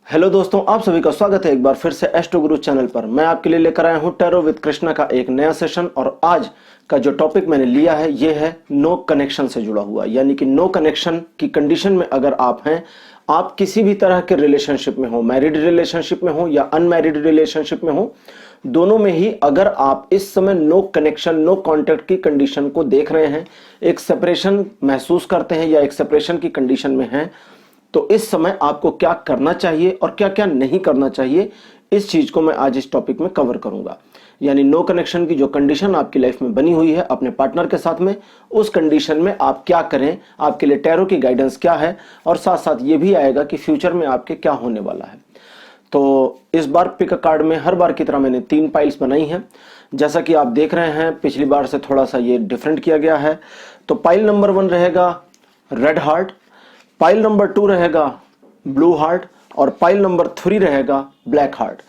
Hello दोस्तों, आप सभी का स्वागत है एक बार फिर से एस्ट्रो गुरु चैनल पर। मैं आपके लिए लेकर आया हूं टैरो विद कृष्णा का एक नया सेशन। और आज का जो टॉपिक मैंने लिया है ये है नो कनेक्शन से जुड़ा हुआ, यानी कि नो कनेक्शन की कंडीशन में अगर आप हैं, आप किसी भी तरह के रिलेशनशिप में हो, मैरिड रिलेशनशिप में हो या अनमैरिड रिलेशनशिप में हो, दोनों में ही अगर आप इस समय नो कनेक्शन नो कॉन्टेक्ट की कंडीशन को देख रहे हैं, एक सेपरेशन महसूस करते हैं या एक सेपरेशन की कंडीशन में हैं, तो इस समय आपको क्या करना चाहिए और क्या क्या नहीं करना चाहिए, इस चीज को मैं आज इस टॉपिक में कवर करूंगा। यानी नो कनेक्शन की जो कंडीशन आपकी लाइफ में बनी हुई है अपने पार्टनर के साथ में, उस कंडीशन में आप क्या करें, आपके लिए टैरो की गाइडेंस क्या है, और साथ साथ ये भी आएगा कि फ्यूचर में आपके क्या होने वाला है। तो इस बार पिक कार्ड में हर बार की तरह मैंने 3 पाइल्स बनाई हैं। जैसा कि आप देख रहे हैं, पिछली बार से थोड़ा सा ये डिफरेंट किया गया है। तो पाइल नंबर 1 रहेगा रेड हार्ट, पाइल नंबर 2 रहेगा ब्लू हार्ट और पाइल नंबर 3 रहेगा ब्लैक हार्ट।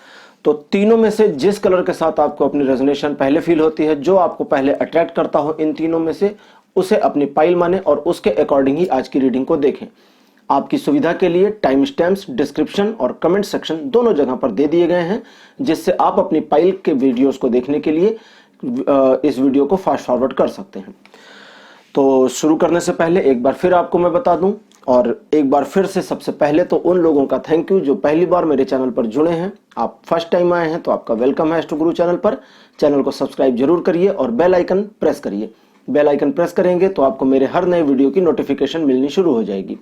तो तीनों में से जिस कलर के साथ आपको अपनी रेजोनेशन पहले फील होती है, जो आपको पहले अट्रैक्ट करता हो इन तीनों में से, उसे अपनी पाइल माने और उसके अकॉर्डिंग ही आज की रीडिंग को देखें। आपकी सुविधा के लिए टाइम स्टैम्प्स डिस्क्रिप्शन और कमेंट सेक्शन दोनों जगह पर दे दिए गए हैं, जिससे आप अपनी पाइल के वीडियोस को देखने के लिए इस वीडियो को फास्ट फॉरवर्ड कर सकते हैं। तो शुरू करने से पहले एक बार फिर आपको मैं बता दूं, और एक बार फिर से सबसे पहले तो उन लोगों का थैंक यू जो पहली बार मेरे चैनल पर जुड़े हैं। आप फर्स्ट टाइम आए हैं तो आपका वेलकम है एस्ट्रो गुरु चैनल पर। चैनल को सब्सक्राइब जरूर करिए और बेल आइकन प्रेस करिए। बेल आइकन प्रेस करेंगे तो आपको मेरे हर नए वीडियो की नोटिफिकेशन मिलनी शुरू हो जाएगी।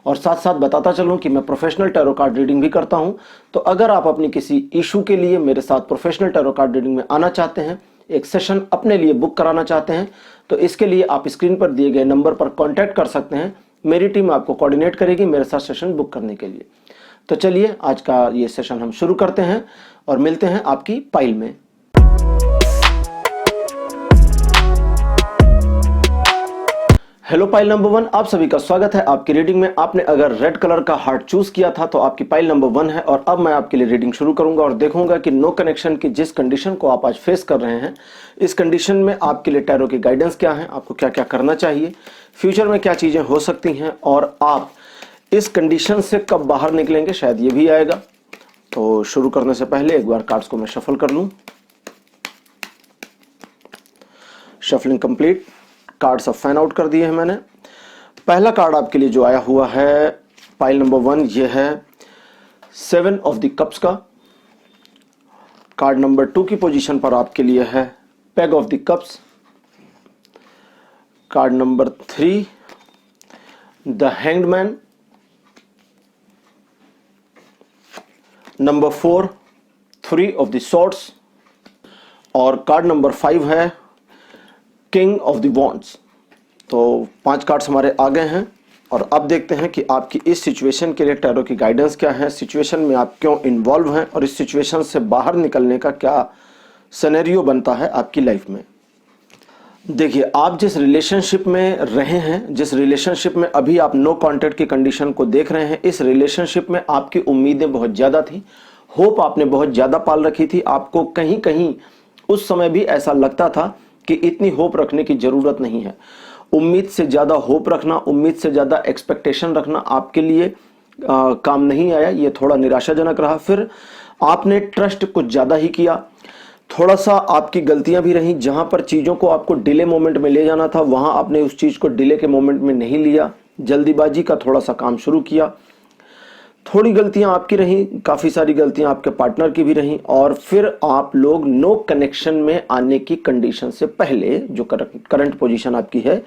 और साथ साथ बताता चलूं कि मैं प्रोफेशनल टैरो कार्ड रीडिंग भी करता हूं। तो अगर आप अपनी किसी इशू के लिए मेरे साथ प्रोफेशनल टैरो कार्ड रीडिंग में आना चाहते हैं, एक सेशन अपने लिए बुक कराना चाहते हैं, तो इसके लिए आप स्क्रीन पर दिए गए नंबर पर कॉन्टैक्ट कर सकते हैं। मेरी टीम आपको कोऑर्डिनेट करेगी मेरे साथ सेशन बुक करने के लिए। तो चलिए आज का ये सेशन हम शुरू करते हैं और मिलते हैं आपकी पाइल में। हेलो पाइल नंबर 1, आप सभी का स्वागत है आपकी रीडिंग में। आपने अगर रेड कलर का हार्ट चूज किया था तो आपकी पाइल नंबर 1 है। और अब मैं आपके लिए रीडिंग शुरू करूंगा और देखूंगा कि नो कनेक्शन की जिस कंडीशन को आप आज फेस कर रहे हैं, इस कंडीशन में आपके लिए टैरो की गाइडेंस क्या है, आपको क्या क्या करना चाहिए, फ्यूचर में क्या चीजें हो सकती हैं, और आप इस कंडीशन से कब बाहर निकलेंगे, शायद ये भी आएगा। तो शुरू करने से पहले एक बार कार्ड्स को मैं शफल कर लूं। शफलिंग कंप्लीट, कार्ड सब फैन आउट कर दिए हैं मैंने। पहला कार्ड आपके लिए जो आया हुआ है पाइल नंबर 1, ये है 7 ऑफ द कप्स का। कार्ड नंबर 2 की पोजीशन पर आपके लिए है peg of the cups. Card number 3 the hanged man. Number 4 3 of the swords. और कार्ड नंबर 5 है किंग ऑफ द वॉन्ड्स। तो 5 कार्ड्स हमारे आ गए हैं और अब देखते हैं कि आपकी इस सिचुएशन के लिए टैरो की गाइडेंस क्या है, सिचुएशन में आप क्यों इन्वॉल्व हैं और इस सिचुएशन से बाहर निकलने का क्या सिनेरियो बनता है आपकी लाइफ में। देखिए, आप जिस रिलेशनशिप में रहे हैं, जिस रिलेशनशिप में अभी आप नो कॉन्टैक्ट की कंडीशन को देख रहे हैं, इस रिलेशनशिप में आपकी उम्मीदें बहुत ज्यादा थी, होप आपने बहुत ज्यादा पाल रखी थी। आपको कहीं कहीं उस समय भी ऐसा लगता था कि इतनी होप रखने की जरूरत नहीं है। उम्मीद से ज्यादा होप रखना, उम्मीद से ज्यादा एक्सपेक्टेशन रखना आपके लिए काम नहीं आया, ये थोड़ा निराशाजनक रहा। फिर आपने ट्रस्ट कुछ ज्यादा ही किया, थोड़ा सा आपकी गलतियां भी रहीं। जहां पर चीजों को आपको डिले मोमेंट में ले जाना था, वहां आपने उस चीज को डिले के मोमेंट में नहीं लिया, जल्दीबाजी का थोड़ा सा काम शुरू किया। थोड़ी गलतियां आपकी रहीं, काफी सारी गलतियां आपके पार्टनर की भी रहीं। और फिर आप लोग नो कनेक्शन में आने की कंडीशन से पहले, जो करंट पोजीशन आपकी है,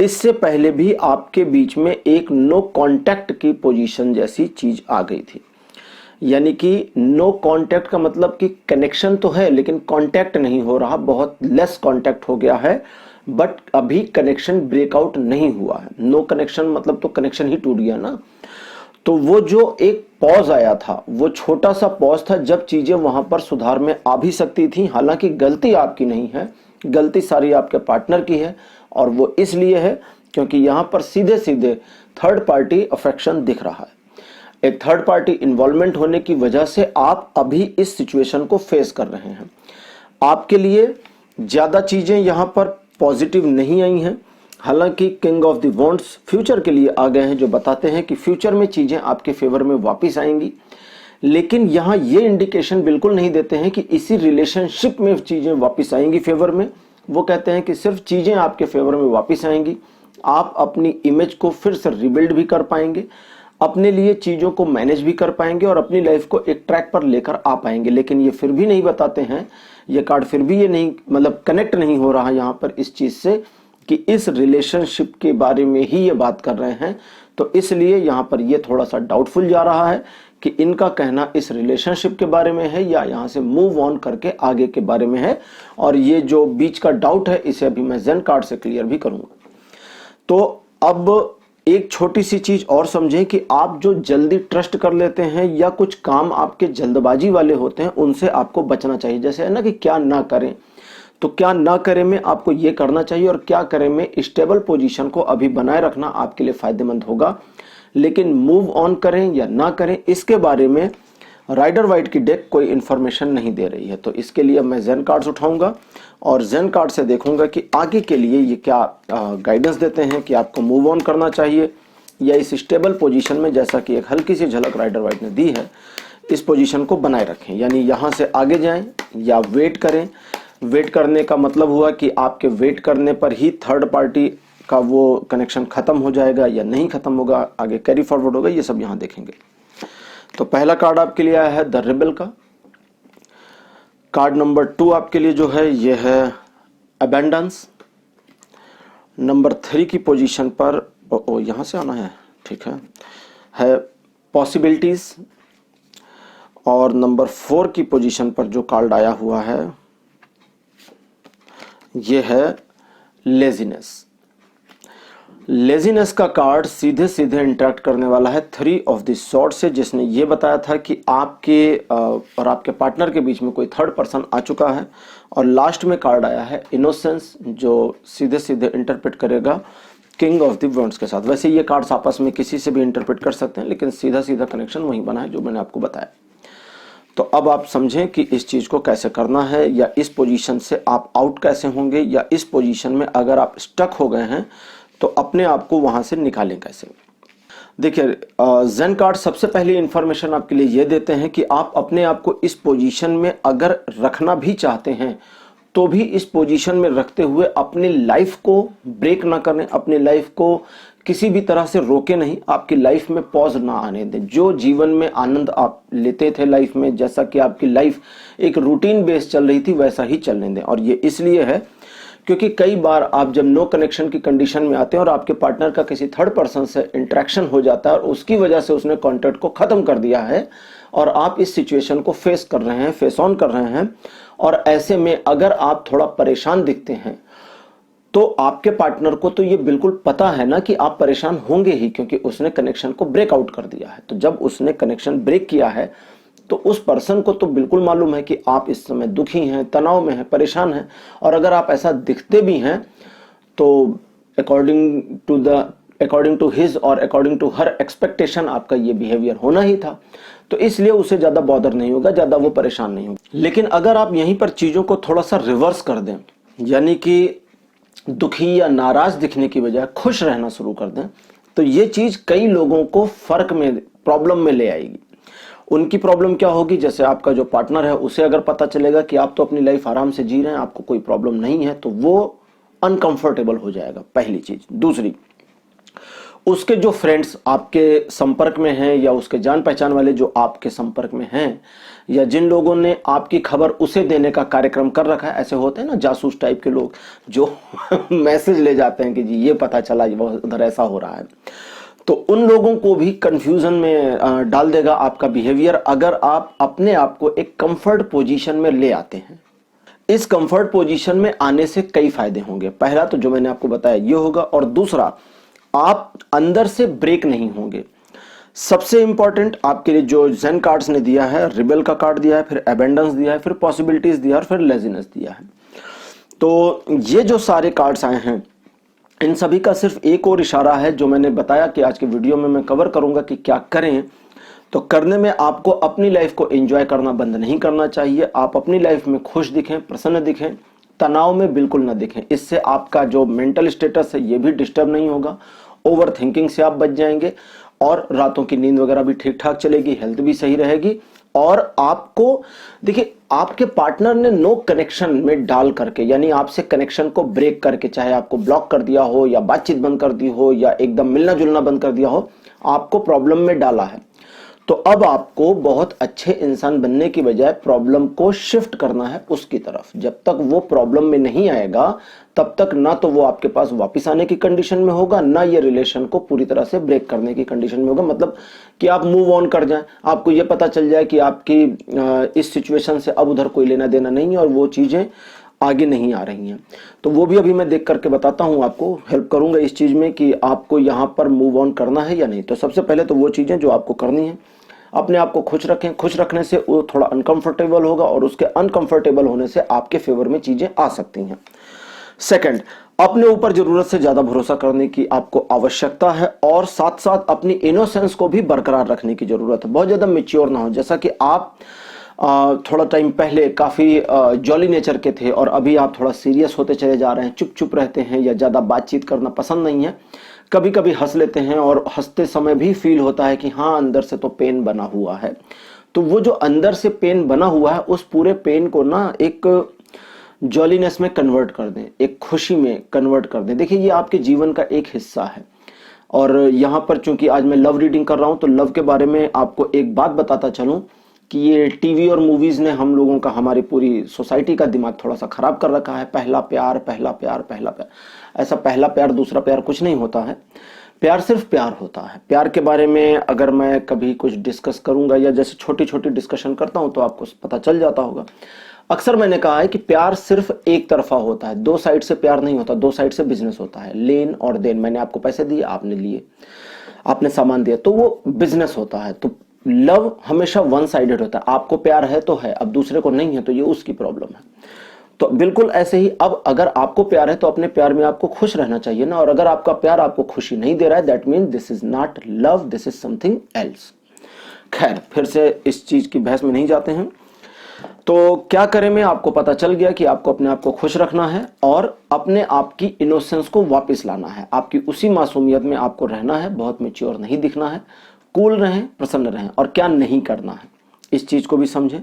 इससे पहले भी आपके बीच में एक नो कांटेक्ट की पोजीशन जैसी चीज आ गई थी। यानी कि नो कांटेक्ट का मतलब कि कनेक्शन तो है लेकिन कांटेक्ट नहीं हो रहा, बहुत लेस कांटेक्ट हो गया है, बट अभी कनेक्शन ब्रेकआउट नहीं हुआ है। नो कनेक्शन मतलब तो कनेक्शन ही टूट गया ना। तो वो जो एक पॉज आया था, वो छोटा सा पॉज था जब चीजें वहां पर सुधार में आ भी सकती थी। हालांकि गलती आपकी नहीं है, गलती सारी आपके पार्टनर की है। और वो इसलिए है क्योंकि यहां पर सीधे सीधे थर्ड पार्टी अफेक्शन दिख रहा है। एक थर्ड पार्टी इन्वॉल्वमेंट होने की वजह से आप अभी इस सिचुएशन को फेस कर रहे हैं। आपके लिए ज्यादा चीजें यहां पर पॉजिटिव नहीं आई हैं। हालांकि king of the wands future के लिए आ गए हैं, जो बताते हैं कि फ्यूचर में चीजें आपके फेवर में वापस आएंगी। लेकिन यहाँ ये इंडिकेशन बिल्कुल नहीं देते हैं कि इसी रिलेशनशिप में चीजें वापस आएंगी फेवर में। वो कहते हैं कि सिर्फ चीजें आपके फेवर में वापस आएंगी, आप अपनी इमेज को फिर से रिबिल्ड भी कर पाएंगे, अपने लिए चीजों को मैनेज भी कर पाएंगे और अपनी लाइफ को एक ट्रैक पर लेकर आ पाएंगे। लेकिन ये फिर भी नहीं बताते हैं, ये कार्ड फिर भी ये नहीं मतलब कनेक्ट नहीं हो रहा यहाँ पर इस चीज से कि इस रिलेशनशिप के बारे में ही ये बात कर रहे हैं। तो इसलिए यहाँ पर ये थोड़ा सा डाउटफुल जा रहा है कि इनका कहना इस रिलेशनशिप के बारे में है या यहाँ से मूव ऑन करके आगे के बारे में है। और ये जो बीच का डाउट है इसे अभी मैं जेन कार्ड से क्लियर भी करूंगा। तो अब एक छोटी सी चीज और समझें कि आप जो जल्दी ट्रस्ट कर लेते हैं या कुछ काम आपके जल्दबाजी वाले होते हैं उनसे आपको बचना चाहिए। जैसे है ना कि क्या ना करें, तो क्या ना करें में आपको ये करना चाहिए और क्या करें में स्टेबल पोजीशन को अभी बनाए रखना आपके लिए फायदेमंद होगा। लेकिन मूव ऑन करें या ना करें इसके बारे में राइडर वाइट की डेक कोई इंफॉर्मेशन नहीं दे रही है। तो इसके लिए मैं जेन कार्ड्स उठाऊंगा और जेन कार्ड से देखूंगा कि आगे के लिए ये क्या गाइडेंस देते हैं कि आपको मूव ऑन करना चाहिए या इस स्टेबल पोजीशन में, जैसा कि एक हल्की सी झलक राइडर वाइट ने दी है, इस पोजीशन को बनाए रखें। यानी यहाँ से आगे जाएं या वेट करें। वेट करने का मतलब हुआ कि आपके वेट करने पर ही थर्ड पार्टी का वो कनेक्शन खत्म हो जाएगा या नहीं खत्म होगा, आगे कैरी फॉरवर्ड होगा, ये सब यहाँ देखेंगे। तो पहला कार्ड आपके लिए आया है द रिबेल का। कार्ड नंबर 2 आपके लिए जो है ये है अबेंडेंस। नंबर 3 की पोजीशन पर यहां से आना है, ठीक है पॉसिबिलिटीज। और नंबर 4 की पोजीशन पर जो कार्ड आया हुआ है ये है लेजीनेस। लेजीनेस का कार्ड सीधे सीधे इंटरेक्ट करने वाला है 3 ऑफ द स्वॉर्ड से, जिसने ये बताया था कि आपके और आपके पार्टनर के बीच में कोई थर्ड पर्सन आ चुका है। और लास्ट में कार्ड आया है इनोसेंस, जो सीधे सीधे इंटरप्रेट करेगा किंग ऑफ द वॉन्ड्स के साथ। वैसे ये कार्ड्स आपस में किसी से भी इंटरप्रेट कर सकते हैं, लेकिन सीधा सीधा कनेक्शन वही बना है जो मैंने आपको बताया। तो अब आप समझें कि इस चीज को कैसे करना है या इस पोजीशन से आप आउट कैसे होंगे, या इस पोजीशन में अगर आप स्टक हो गए हैं तो अपने आप को वहां से निकालें कैसे। देखिए जेन कार्ड सबसे पहली इंफॉर्मेशन आपके लिए यह देते हैं कि आप अपने आप को इस पोजीशन में अगर रखना भी चाहते हैं तो भी इस पोजीशन में रखते हुए अपनी लाइफ को ब्रेक ना करें, अपनी लाइफ को किसी भी तरह से रोके नहीं, आपकी लाइफ में पॉज ना आने दें। जो जीवन में आनंद आप लेते थे लाइफ में, जैसा कि आपकी लाइफ एक रूटीन बेस चल रही थी, वैसा ही चलने दें। और ये इसलिए है क्योंकि कई बार आप जब नो कनेक्शन की कंडीशन में आते हैं और आपके पार्टनर का किसी थर्ड पर्सन से इंटरेक्शन हो जाता है और उसकी वजह से उसने कॉन्टैक्ट को खत्म कर दिया है और आप इस सिचुएशन को फेस कर रहे हैं, फेस ऑन कर रहे हैं, और ऐसे में अगर आप थोड़ा परेशान दिखते हैं तो आपके पार्टनर को तो ये बिल्कुल पता है ना कि आप परेशान होंगे ही, क्योंकि उसने कनेक्शन को ब्रेक आउट कर दिया है। तो जब उसने कनेक्शन ब्रेक किया है तो उस पर्सन को तो बिल्कुल मालूम है कि आप इस समय दुखी हैं, तनाव में हैं, परेशान हैं। और अगर आप ऐसा दिखते भी हैं तो अकॉर्डिंग टू हिज और अकॉर्डिंग टू हर एक्सपेक्टेशन आपका ये बिहेवियर होना ही था। तो इसलिए उसे ज्यादा बॉदर नहीं होगा, ज्यादा वो परेशान नहीं होगा। लेकिन अगर आप यहीं पर चीजों को थोड़ा सा रिवर्स कर दें, यानी कि दुखी या नाराज दिखने की बजाय खुश रहना शुरू कर दें, तो ये चीज कई लोगों को फर्क में, प्रॉब्लम में ले आएगी। उनकी प्रॉब्लम क्या होगी, जैसे आपका जो पार्टनर है उसे अगर पता चलेगा कि आप तो अपनी लाइफ आराम से जी रहे हैं, आपको कोई प्रॉब्लम नहीं है, तो वो अनकंफर्टेबल हो जाएगा, पहली चीज। दूसरी, उसके जो फ्रेंड्स आपके संपर्क में हैं या उसके जान पहचान वाले जो आपके संपर्क में हैं या जिन लोगों ने आपकी खबर उसे देने का कार्यक्रम कर रखा है, ऐसे होते हैं ना जासूस टाइप के लोग जो मैसेज ले जाते हैं कि जी ये पता चला उधर ऐसा हो रहा है, तो उन लोगों को भी कंफ्यूजन में डाल देगा आपका बिहेवियर अगर आप अपने आप को एक कंफर्ट पोजीशन में ले आते हैं। इस कंफर्ट पोजीशन में आने से कई फायदे होंगे। पहला तो जो मैंने आपको बताया ये होगा, और दूसरा आप अंदर से ब्रेक नहीं होंगे। सबसे इंपॉर्टेंट आपके लिए जो जेन कार्ड्स ने दिया है, रिबेल का कार्ड दिया है, फिर अबेंडेंस दिया है, फिर पॉसिबिलिटीज दिया है और फिर लेजीनेस दिया है। तो ये जो सारे कार्ड्स आए हैं इन सभी का सिर्फ एक और इशारा है जो मैंने बताया कि आज के वीडियो में मैं कवर करूंगा कि क्या करें। तो करने में आपको अपनी लाइफ को एंजॉय करना बंद नहीं करना चाहिए। आप अपनी लाइफ में खुश दिखें, प्रसन्न दिखें, तनाव में बिल्कुल ना दिखें। इससे आपका जो मेंटल स्टेटस है ये भी डिस्टर्ब नहीं होगा, ओवर थिंकिंग से आप बच जाएंगे और रातों की नींद वगैरह भी ठीक ठाक चलेगी, हेल्थ भी सही रहेगी। और आपको देखिए, आपके पार्टनर ने नो कनेक्शन में डाल करके, यानी आपसे कनेक्शन को ब्रेक करके, चाहे आपको ब्लॉक कर दिया हो या बातचीत बंद कर दी हो या एकदम मिलना जुलना बंद कर दिया हो, आपको प्रॉब्लम में डाला है, तो अब आपको बहुत अच्छे इंसान बनने की बजाय प्रॉब्लम को शिफ्ट करना है उसकी तरफ। जब तक वो प्रॉब्लम में नहीं आएगा तब तक ना तो वो आपके पास वापस आने की कंडीशन में होगा, ना ये रिलेशन को पूरी तरह से ब्रेक करने की कंडीशन में होगा। मतलब कि आप मूव ऑन कर जाएं, आपको ये पता चल जाए कि आपकी इस सिचुएशन से अब उधर कोई लेना देना नहीं है और वो चीजें आगे नहीं आ रही हैं। तो वो भी अभी मैं देख करके बताता हूं, आपको हेल्प करूंगा इस चीज में कि आपको यहां पर मूव ऑन करना है या नहीं। तो सबसे पहले तो वो चीजें जो आपको करनी है, अपने आप को खुश रखें। खुश रखने से वो थोड़ा अनकंफर्टेबल होगा और उसके अनकंफर्टेबल होने से आपके फेवर में चीजें आ सकती हैं। सेकंड, अपने ऊपर जरूरत से ज्यादा भरोसा करने की आपको आवश्यकता है और साथ साथ अपनी इनोसेंस को भी बरकरार रखने की जरूरत है। बहुत ज्यादा मेच्योर ना हो, जैसा कि आप थोड़ा टाइम पहले काफी जॉली नेचर के थे और अभी आप थोड़ा सीरियस होते चले जा रहे हैं, चुप चुप रहते हैं या ज्यादा बातचीत करना पसंद नहीं है, कभी कभी हंस लेते हैं और हंसते समय भी फील होता है कि हाँ अंदर से तो पेन बना हुआ है। तो वो जो अंदर से पेन बना हुआ है, उस पूरे पेन को ना एक जॉलीनेस में कन्वर्ट कर दें, एक खुशी में कन्वर्ट कर दें। देखिए, ये आपके जीवन का एक हिस्सा है। और यहां पर चूंकि आज मैं लव रीडिंग कर रहा हूं, तो लव के बारे में आपको एक बात बताता चलूं कि ये टीवी और मूवीज ने हम लोगों का, हमारी पूरी सोसाइटी का दिमाग थोड़ा सा खराब कर रखा है। पहला प्यार, पहला प्यार, पहला प्यार। ऐसा पहला प्यार दूसरा प्यार कुछ नहीं होता है। प्यार सिर्फ प्यार होता है। प्यार के बारे में अगर मैं कभी कुछ डिस्कस करूंगा या जैसे छोटी छोटी डिस्कशन करता हूं तो आपको पता चल जाता होगा। अक्सर मैंने कहा है कि प्यार सिर्फ एक तरफा होता है, दो साइड से प्यार नहीं होता, दो साइड से बिजनेस होता है। लेन और देन, मैंने आपको पैसे दिए, आपने लिए, आपने सामान दिया, तो वो बिजनेस होता है। तो लव हमेशा वन साइडेड होता है। आपको प्यार है तो है, अब दूसरे को नहीं है तो ये उसकी प्रॉब्लम है। तो बिल्कुल ऐसे ही, अब अगर आपको प्यार है तो अपने प्यार में आपको खुश रहना चाहिए ना। और अगर आपका प्यार आपको खुशी नहीं दे रहा है, that mean this is not love, this is something else. खैर, फिर से इस चीज की बहस में नहीं जाते हैं। तो क्या करें, में आपको पता चल गया कि आपको अपने आप को खुश रखना है और अपने आप की इनोसेंस को वापस लाना है। आपकी उसी मासूमियत में आपको रहना है, बहुत मैच्योर नहीं दिखना है, कूल रहें, प्रसन्न रहें। और क्या नहीं करना है, इस चीज को भी समझें।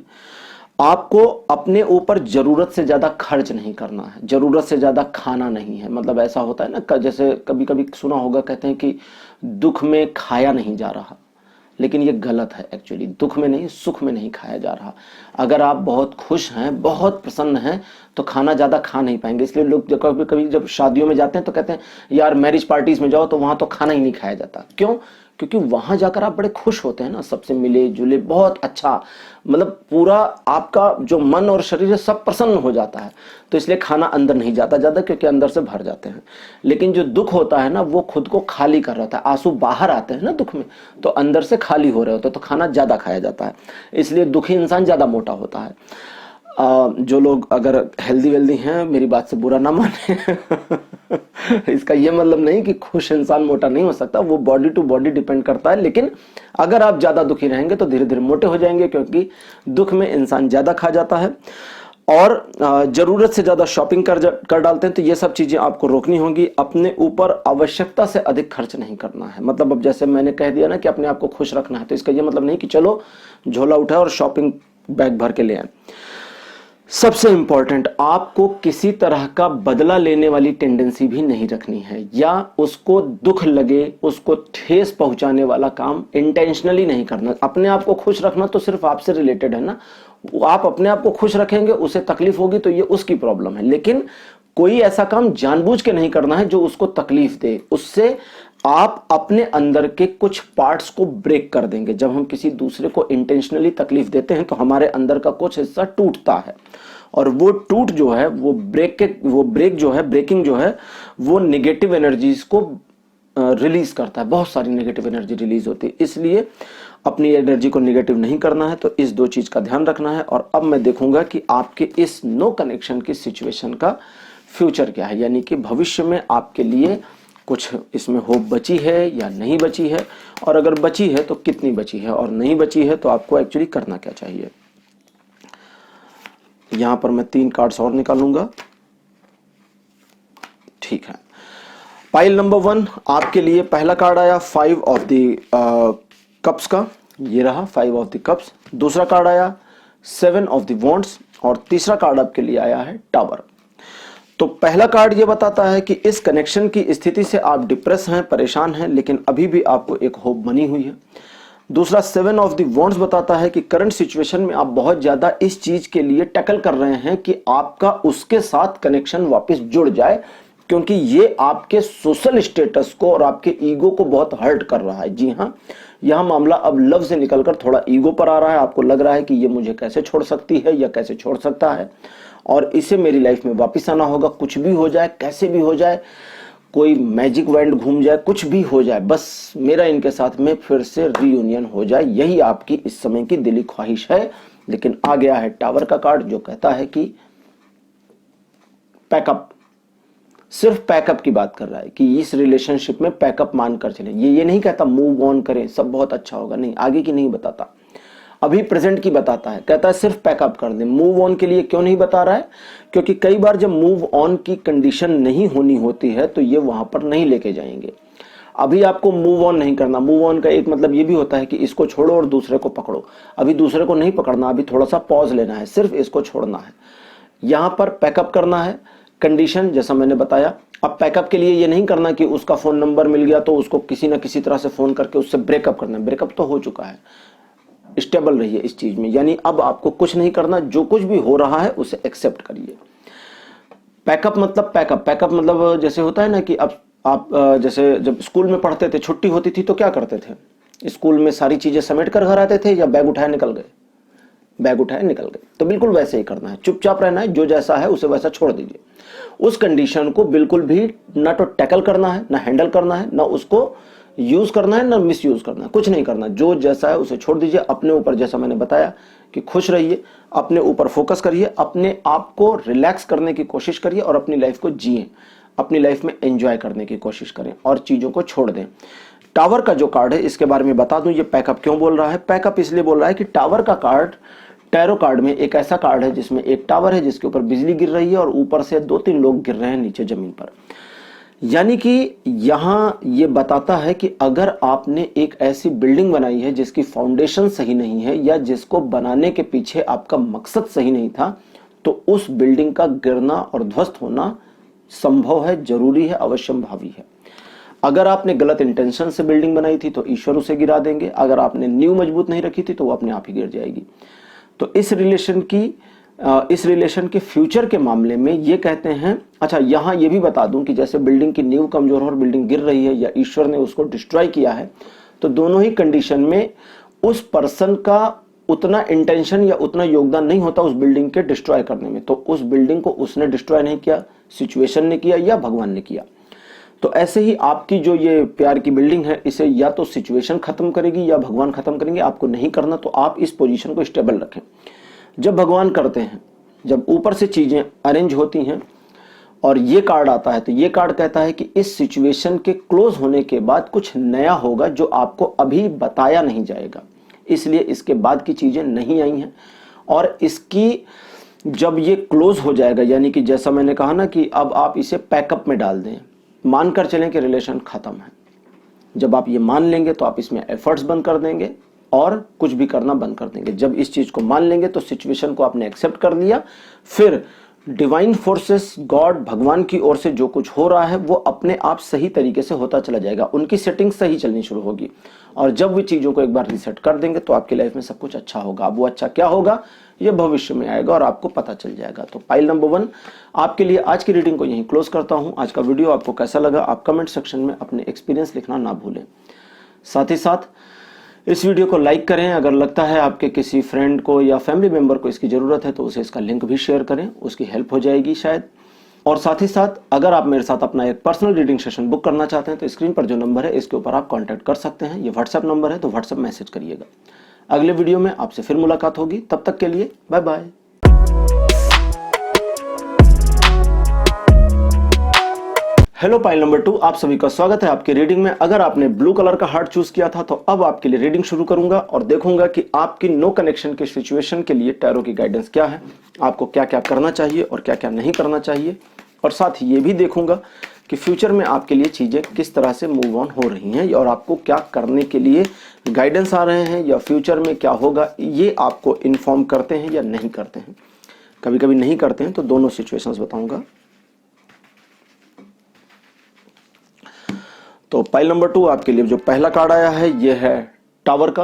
आपको अपने ऊपर जरूरत से ज्यादा खर्च नहीं करना है, जरूरत से ज्यादा खाना नहीं है। मतलब ऐसा होता है ना, जैसे कभी कभी सुना होगा, कहते हैं कि दुख में खाया नहीं जा रहा, लेकिन ये गलत है। एक्चुअली दुख में नहीं, सुख में नहीं खाया जा रहा। अगर आप बहुत खुश हैं, बहुत प्रसन्न हैं, तो खाना ज्यादा खा नहीं पाएंगे। इसलिए लोग कभी कभी जब शादियों में जाते हैं तो कहते हैं यार मैरिज पार्टीज में जाओ तो वहां तो खाना ही नहीं खाया जाता। क्यों? क्योंकि वहां जाकर आप बड़े खुश होते हैं ना, सबसे मिले जुले, बहुत अच्छा, मतलब पूरा आपका जो मन और शरीर है सब प्रसन्न हो जाता है। तो इसलिए खाना अंदर नहीं जाता ज्यादा, क्योंकि अंदर से भर जाते हैं। लेकिन जो दुख होता है ना, वो खुद को खाली कर रहा था। आंसू बाहर आते हैं ना दुख में, तो अंदर से खाली हो रहे होते हैं, तो खाना ज्यादा खाया जाता है। इसलिए दुखी इंसान ज्यादा मोटा होता है। जो लोग अगर हेल्दी वेल्दी हैं, मेरी बात से बुरा ना माने इसका ये मतलब नहीं कि खुश इंसान मोटा नहीं हो सकता, वो बॉडी टू बॉडी डिपेंड करता है। लेकिन अगर आप ज्यादा दुखी रहेंगे तो धीरे धीरे मोटे हो जाएंगे, क्योंकि दुख में इंसान ज्यादा खा जाता है और जरूरत से ज्यादा शॉपिंग कर डालते हैं। तो ये सब चीजें आपको रोकनी होंगी। अपने ऊपर आवश्यकता से अधिक खर्च नहीं करना है। मतलब अब जैसे मैंने कह दिया ना कि अपने आप को खुश रखना है, तो इसका ये मतलब नहीं कि चलो झोला उठाए और शॉपिंग बैग भर के ले आए। सबसे इंपॉर्टेंट, आपको किसी तरह का बदला लेने वाली टेंडेंसी भी नहीं रखनी है, या उसको दुख लगे, उसको ठेस पहुंचाने वाला काम इंटेंशनली नहीं करना। अपने आप को खुश रखना तो सिर्फ आपसे रिलेटेड है ना। आप अपने आप को खुश रखेंगे, उसे तकलीफ होगी तो ये उसकी प्रॉब्लम है। लेकिन कोई ऐसा काम जानबूझ के नहीं करना है जो उसको तकलीफ दे। उससे आप अपने अंदर के कुछ पार्ट्स को ब्रेक कर देंगे। जब हम किसी दूसरे को इंटेंशनली तकलीफ देते हैं तो हमारे अंदर का कुछ हिस्सा टूटता है, और वो टूट जो है, वो ब्रेकिंग जो है वो नेगेटिव एनर्जीज को रिलीज करता है। बहुत सारी नेगेटिव एनर्जी रिलीज होती है। इसलिए अपनी एनर्जी को नेगेटिव नहीं करना है। तो इस दो चीज का ध्यान रखना है। और अब मैं देखूंगा कि आपके इस नो कनेक्शन की सिचुएशन का फ्यूचर क्या है, यानी कि भविष्य में आपके लिए कुछ इसमें होप बची है या नहीं बची है, और अगर बची है तो कितनी बची है, और नहीं बची है तो आपको एक्चुअली करना क्या चाहिए। यहां पर मैं 3 कार्ड्स और निकालूंगा। ठीक है। पाइल नंबर 1 आपके लिए पहला कार्ड आया 5 ऑफ द कप्स का, ये रहा 5 ऑफ द कप्स। दूसरा कार्ड आया 7 ऑफ द वॉन्ड्स और तीसरा कार्ड आपके लिए आया है टावर। तो पहला कार्ड ये बताता है कि इस कनेक्शन की स्थिति से आप डिप्रेस हैं, परेशान हैं, लेकिन अभी भी आपको एक होप बनी हुई है। दूसरा 7 ऑफ द वॉन्ड्स बताता है कि करंट सिचुएशन में आप बहुत ज्यादा इस चीज के लिए टैकल कर रहे हैं कि आपका उसके साथ कनेक्शन वापस जुड़ जाए, क्योंकि ये आपके सोशल स्टेटस को और आपके ईगो को बहुत हर्ट कर रहा है। जी हाँ, यह मामला अब लव से निकलकर थोड़ा ईगो पर आ रहा है। आपको लग रहा है कि ये मुझे कैसे छोड़ सकती है या कैसे छोड़ सकता है, और इसे मेरी लाइफ में वापस आना होगा। कुछ भी हो जाए, कैसे भी हो जाए, कोई मैजिक वैंड घूम जाए, कुछ भी हो जाए, बस मेरा इनके साथ में फिर से रियूनियन हो जाए, यही आपकी इस समय की दिली ख्वाहिश है। लेकिन आ गया है टावर का कार्ड जो कहता है कि पैकअप, सिर्फ पैकअप की बात कर रहा है कि इस रिलेशनशिप में पैकअप मानकर चले। ये नहीं कहता मूव ऑन करें, सब बहुत अच्छा होगा, नहीं, आगे की नहीं बताता, अभी प्रेजेंट की बताता है। कहता है सिर्फ पैकअप कर दें। मूव ऑन के लिए क्यों नहीं बता रहा है? क्योंकि कई बार जब मूव ऑन की कंडीशन नहीं होनी होती है तो ये वहां पर नहीं लेके जाएंगे। अभी आपको मूव ऑन नहीं करना। मूव ऑन का एक मतलब ये भी होता है कि इसको छोड़ो और दूसरे को पकड़ो। अभी दूसरे को नहीं पकड़ना, अभी थोड़ा सा पॉज लेना है, सिर्फ इसको छोड़ना है। यहां पर पैकअप करना है, कंडीशन जैसा मैंने बताया। अब पैकअप के लिए ये नहीं करना कि उसका फोन नंबर मिल गया तो उसको किसी ना किसी तरह से फोन करके उससे ब्रेकअप करना है। ब्रेकअप तो हो चुका है, स्टेबल रहिए इस चीज में, यानी अब आपको कुछ नहीं करना, जो कुछ भी हो रहा है उसे एक्सेप्ट करिए। पैकअप मतलब पैकअप मतलब जैसे होता है ना कि अब आप जैसे जब स्कूल में पढ़ते थे, छुट्टी होती थी तो क्या करते थे? स्कूल में सारी चीजें समेट कर घर आते थे या बैग उठाए निकल गए? बैग उठाए निकल गए। तो बिल्कुल वैसे ही करना है, चुपचाप रहना है, जो जैसा है उसे वैसा छोड़ दीजिए। उस कंडीशन को बिल्कुल भी ना तो टैकल करना है, ना हैंडल करना है, ना उसको यूज करना है, ना मिस यूज करना है, कुछ नहीं करना। जो जैसा है उसे छोड़ दीजिए। अपने ऊपर, जैसा मैंने बताया कि खुश रहिए, अपने ऊपर फोकस करिए, अपने आप को रिलैक्स करने की कोशिश करिए और अपनी लाइफ को जिए, अपनी लाइफ में एंजॉय करने की कोशिश करें और चीजों को छोड़ दें। टावर का जो कार्ड है इसके बारे में बता दूं, ये पैकअप क्यों बोल रहा है। पैकअप इसलिए बोल रहा है कि टावर का कार्ड टैरो कार्ड में एक ऐसा कार्ड है जिसमें एक टावर है जिसके ऊपर बिजली गिर रही है और ऊपर से 2-3 लोग गिर रहे हैं नीचे जमीन पर। यानी कि यहां ये बताता है कि अगर आपने एक ऐसी बिल्डिंग बनाई है जिसकी फाउंडेशन सही नहीं है या जिसको बनाने के पीछे आपका मकसद सही नहीं था, तो उस बिल्डिंग का गिरना और ध्वस्त होना संभव है, जरूरी है, अवश्यंभावी है। अगर आपने गलत इंटेंशन से बिल्डिंग बनाई थी तो ईश्वर उसे गिरा देंगे। अगर आपने नींव मजबूत नहीं रखी थी तो वो अपने आप ही गिर जाएगी। तो इस रिलेशन के फ्यूचर के मामले में ये कहते हैं। अच्छा, यहां ये भी बता दूं कि जैसे बिल्डिंग की नींव कमजोर है और बिल्डिंग गिर रही है या ईश्वर ने उसको डिस्ट्रॉय किया है, तो दोनों ही कंडीशन में उस पर्सन का उतना इंटेंशन या उतना योगदान नहीं होता उस बिल्डिंग के डिस्ट्रॉय करने में। तो उस बिल्डिंग को उसने डिस्ट्रॉय नहीं किया, सिचुएशन ने किया या भगवान ने किया। तो ऐसे ही आपकी जो ये प्यार की बिल्डिंग है, इसे या तो सिचुएशन खत्म करेगी या भगवान खत्म करेंगे। आपको नहीं करना, तो आप इस पोजीशन को स्टेबल रखें। जब भगवान करते हैं, जब ऊपर से चीजें अरेंज होती हैं और ये कार्ड आता है, तो ये कार्ड कहता है कि इस सिचुएशन के क्लोज होने के बाद कुछ नया होगा जो आपको अभी बताया नहीं जाएगा, इसलिए इसके बाद की चीजें नहीं आई हैं। और इसकी जब ये क्लोज हो जाएगा, यानी कि जैसा मैंने कहा ना कि अब आप इसे पैकअप में डाल दें, मानकर चलें कि रिलेशन खत्म है। जब आप ये मान लेंगे तो आप इसमें एफर्ट्स बंद कर देंगे और कुछ भी करना बंद कर देंगे। जब इस चीज को मान लेंगे तो सिचुएशन को आपने एक्सेप्ट कर लिया, फिर डिवाइन फोर्सेस, गॉड, भगवान की ओर से जो कुछ हो रहा है वो अपने आप सही तरीके से होता चला जाएगा। उनकी सेटिंग सही चलनी शुरू होगी और जब वो चीजों को एक बार रीसेट कर देंगे तो आपकी लाइफ में सब कुछ अच्छा होगा। अब वो अच्छा क्या होगा ये भविष्य में आएगा और आपको पता चल जाएगा। तो पाइल नंबर 1 आपके लिए आज की रीडिंग को यहीं क्लोज करता हूं। आज का वीडियो आपको कैसा लगा आप कमेंट सेक्शन में अपने एक्सपीरियंस लिखना ना भूलें। साथ ही साथ इस वीडियो को लाइक करें। अगर लगता है आपके किसी फ्रेंड को या फैमिली मेंबर को इसकी जरूरत है तो उसे इसका लिंक भी शेयर करें, उसकी हेल्प हो जाएगी शायद। और साथ ही साथ अगर आप मेरे साथ अपना एक पर्सनल रीडिंग सेशन बुक करना चाहते हैं तो स्क्रीन पर जो नंबर है इसके ऊपर आप कांटेक्ट कर सकते हैं। ये व्हाट्सएप नंबर है तो व्हाट्सएप मैसेज करिएगा। अगले वीडियो में आपसे फिर मुलाकात होगी, तब तक के लिए bye bye. Hello pile number 2, आप सभी का स्वागत है आपकी रीडिंग में। अगर आपने ब्लू कलर का हार्ट चूज किया था तो अब आपके लिए रीडिंग शुरू करूंगा और देखूंगा कि आपकी नो कनेक्शन के सिचुएशन के लिए टैरो की गाइडेंस क्या है, आपको क्या क्या करना चाहिए और क्या क्या नहीं करना चाहिए। और साथ ही ये भी देखूंगा कि फ्यूचर में आपके लिए चीज़ें किस तरह से मूव ऑन हो रही हैं और आपको क्या करने के लिए गाइडेंस आ रहे हैं या फ्यूचर में क्या होगा ये आपको इन्फॉर्म करते हैं या नहीं करते हैं। कभी कभी नहीं करते हैं, तो दोनों सिचुएशंस बताऊंगा। तो पाइल नंबर 2 आपके लिए जो पहला कार्ड आया है ये है टावर का।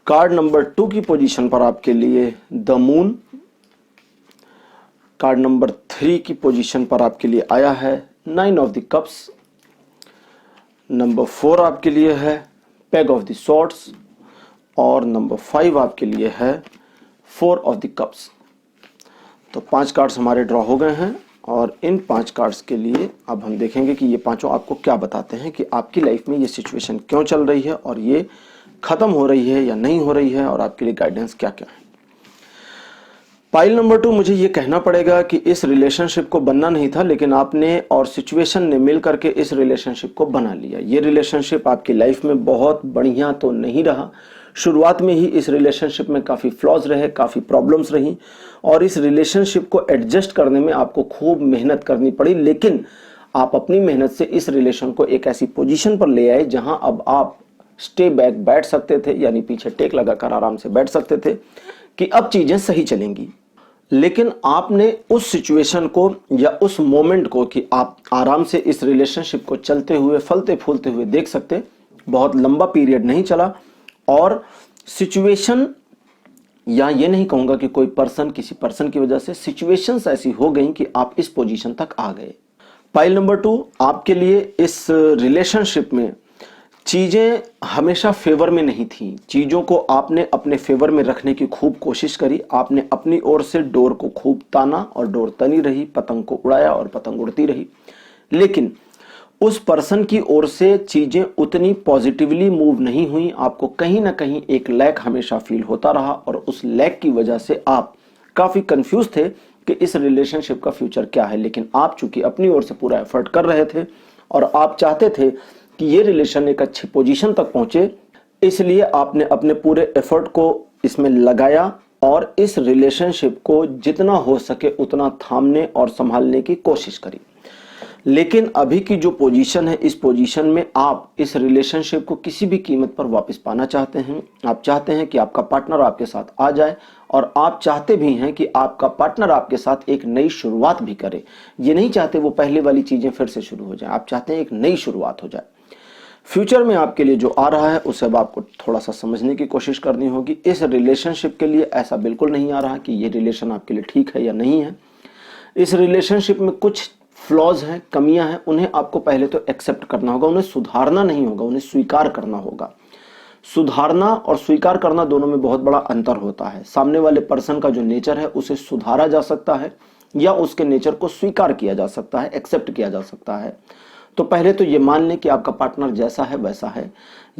कार्ड नंबर 2 की पोजीशन पर आपके लिए द मून। कार्ड नंबर 3 की पोजीशन पर आपके लिए आया है 9 ऑफ द कप्स। नंबर 4 आपके लिए है पेग ऑफ द सॉर्ड्स और नंबर 5 आपके लिए है 4 ऑफ द कप्स। तो 5 कार्ड्स हमारे ड्रॉ हो गए हैं और इन 5 कार्ड्स के लिए अब हम देखेंगे कि ये पांचों आपको क्या बताते हैं कि आपकी लाइफ में ये सिचुएशन क्यों चल रही है और ये खत्म हो रही है या नहीं हो रही है और आपके लिए गाइडेंस क्या क्या है। पाइल नंबर 2 मुझे ये कहना पड़ेगा कि इस रिलेशनशिप को बनना नहीं था, लेकिन आपने और सिचुएशन ने मिल करके इस रिलेशनशिप को बना लिया। ये रिलेशनशिप आपकी लाइफ में बहुत बढ़िया तो नहीं रहा। शुरुआत में ही इस रिलेशनशिप में काफ़ी फ्लॉज रहे, काफ़ी प्रॉब्लम्स रही और इस रिलेशनशिप को एडजस्ट करने में आपको खूब मेहनत करनी पड़ी, लेकिन आप अपनी मेहनत से इस रिलेशन को एक ऐसी पोजीशन पर ले आए जहां अब आप स्टे बैक बैठ सकते थे, यानी पीछे टेक लगाकर आराम से बैठ सकते थे कि अब चीजें सही चलेंगी। लेकिन आपने उस सिचुएशन को या उस मोमेंट को कि आप आराम से इस रिलेशनशिप को चलते हुए फलते फूलते हुए देख सकते, बहुत लंबा पीरियड नहीं चला और सिचुएशन, या ये नहीं कहूंगा कि कोई पर्सन किसी पर्सन की वजह से, सिचुएशंस ऐसी हो गई कि आप इस पोजीशन तक आ गए। पाइल नंबर 2 आपके लिए इस रिलेशनशिप में चीजें हमेशा फेवर में नहीं थी। चीजों को आपने अपने फेवर में रखने की खूब कोशिश करी। आपने अपनी ओर से डोर को खूब ताना और डोर तनी रही, पतंग को उड़ाया और पतंग उड़ती रही, लेकिन उस पर्सन की ओर से चीजें उतनी पॉजिटिवली मूव नहीं हुई। आपको कहीं ना कहीं एक लैक हमेशा फील होता रहा और उस लैक की वजह से आप काफी कंफ्यूज थे कि इस रिलेशनशिप का फ्यूचर क्या है। लेकिन आप चूंकि अपनी ओर से पूरा एफर्ट कर रहे थे और आप चाहते थे कि ये रिलेशन एक अच्छी पोजीशन तक पहुंचे, इसलिए आपने अपने पूरे एफर्ट को इसमें लगाया और इस रिलेशनशिप को जितना हो सके उतना थामने और संभालने की कोशिश करी। लेकिन अभी की जो पोजीशन है, इस पोजीशन में आप इस रिलेशनशिप को किसी भी कीमत पर वापस पाना चाहते हैं। आप चाहते हैं कि आपका पार्टनर आपके साथ आ जाए और आप चाहते भी हैं कि आपका पार्टनर आपके साथ एक नई शुरुआत भी करे। ये नहीं चाहते वो पहले वाली चीजें फिर से शुरू हो जाए, आप चाहते हैं एक नई शुरुआत हो जाए। फ्यूचर में आपके लिए जो आ रहा है उसे अब आपको थोड़ा सा समझने की कोशिश करनी होगी। इस रिलेशनशिप के लिए ऐसा बिल्कुल नहीं आ रहा कि ये रिलेशन आपके लिए ठीक है या नहीं है। इस रिलेशनशिप में कुछ फ्लॉज हैं, कमियां हैं, उन्हें आपको पहले तो एक्सेप्ट करना होगा, उन्हें सुधारना नहीं होगा, उन्हें स्वीकार करना होगा। सुधारना और स्वीकार करना दोनों में बहुत बड़ा अंतर होता है। सामने वाले पर्सन का जो नेचर है उसे सुधारा जा सकता है या उसके नेचर को स्वीकार किया जा सकता है, एक्सेप्ट किया जा सकता है। तो पहले तो ये मान लें कि आपका पार्टनर जैसा है वैसा है।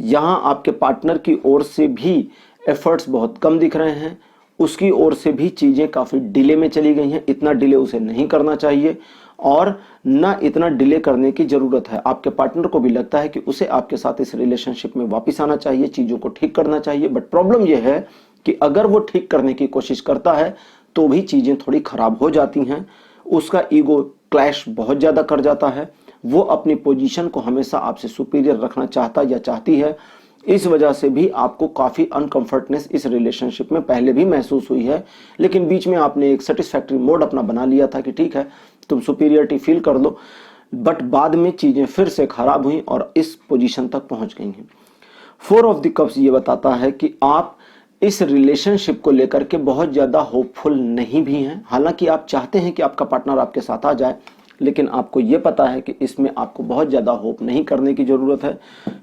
यहां आपके पार्टनर की ओर से भी एफर्ट्स बहुत कम दिख रहे हैं, उसकी ओर से भी चीजें काफी डिले में चली गई हैं। इतना डिले उसे नहीं करना चाहिए और ना इतना डिले करने की जरूरत है। आपके पार्टनर को भी लगता है कि उसे आपके साथ इस रिलेशनशिप में वापस आना चाहिए, चीजों को ठीक करना चाहिए। बट प्रॉब्लम यह है कि अगर वो ठीक करने की कोशिश करता है तो भी चीजें थोड़ी खराब हो जाती हैं। उसका ईगो क्लैश बहुत ज्यादा कर जाता है। वो अपनी पोजीशन को हमेशा आपसे सुपीरियर रखना चाहता या चाहती है। इस वजह से भी आपको काफी अनकंफर्टनेस इस रिलेशनशिप में पहले भी महसूस हुई है, लेकिन बीच में आपने एक सेटिस्फैक्टरी मोड अपना बना लिया था कि ठीक है तुम सुपीरियरिटी फील कर लो, बट बाद में चीजें फिर से खराब हुई और इस पोजीशन तक पहुंच गई हैं। 4 ऑफ द कप्स ये बताता है कि आप इस रिलेशनशिप को लेकर के बहुत ज्यादा होपफुल नहीं भी हैं। हालांकि आप चाहते हैं कि आपका पार्टनर आपके साथ आ जाए, लेकिन आपको यह पता है कि इसमें आपको बहुत ज्यादा होप नहीं करने की जरूरत है,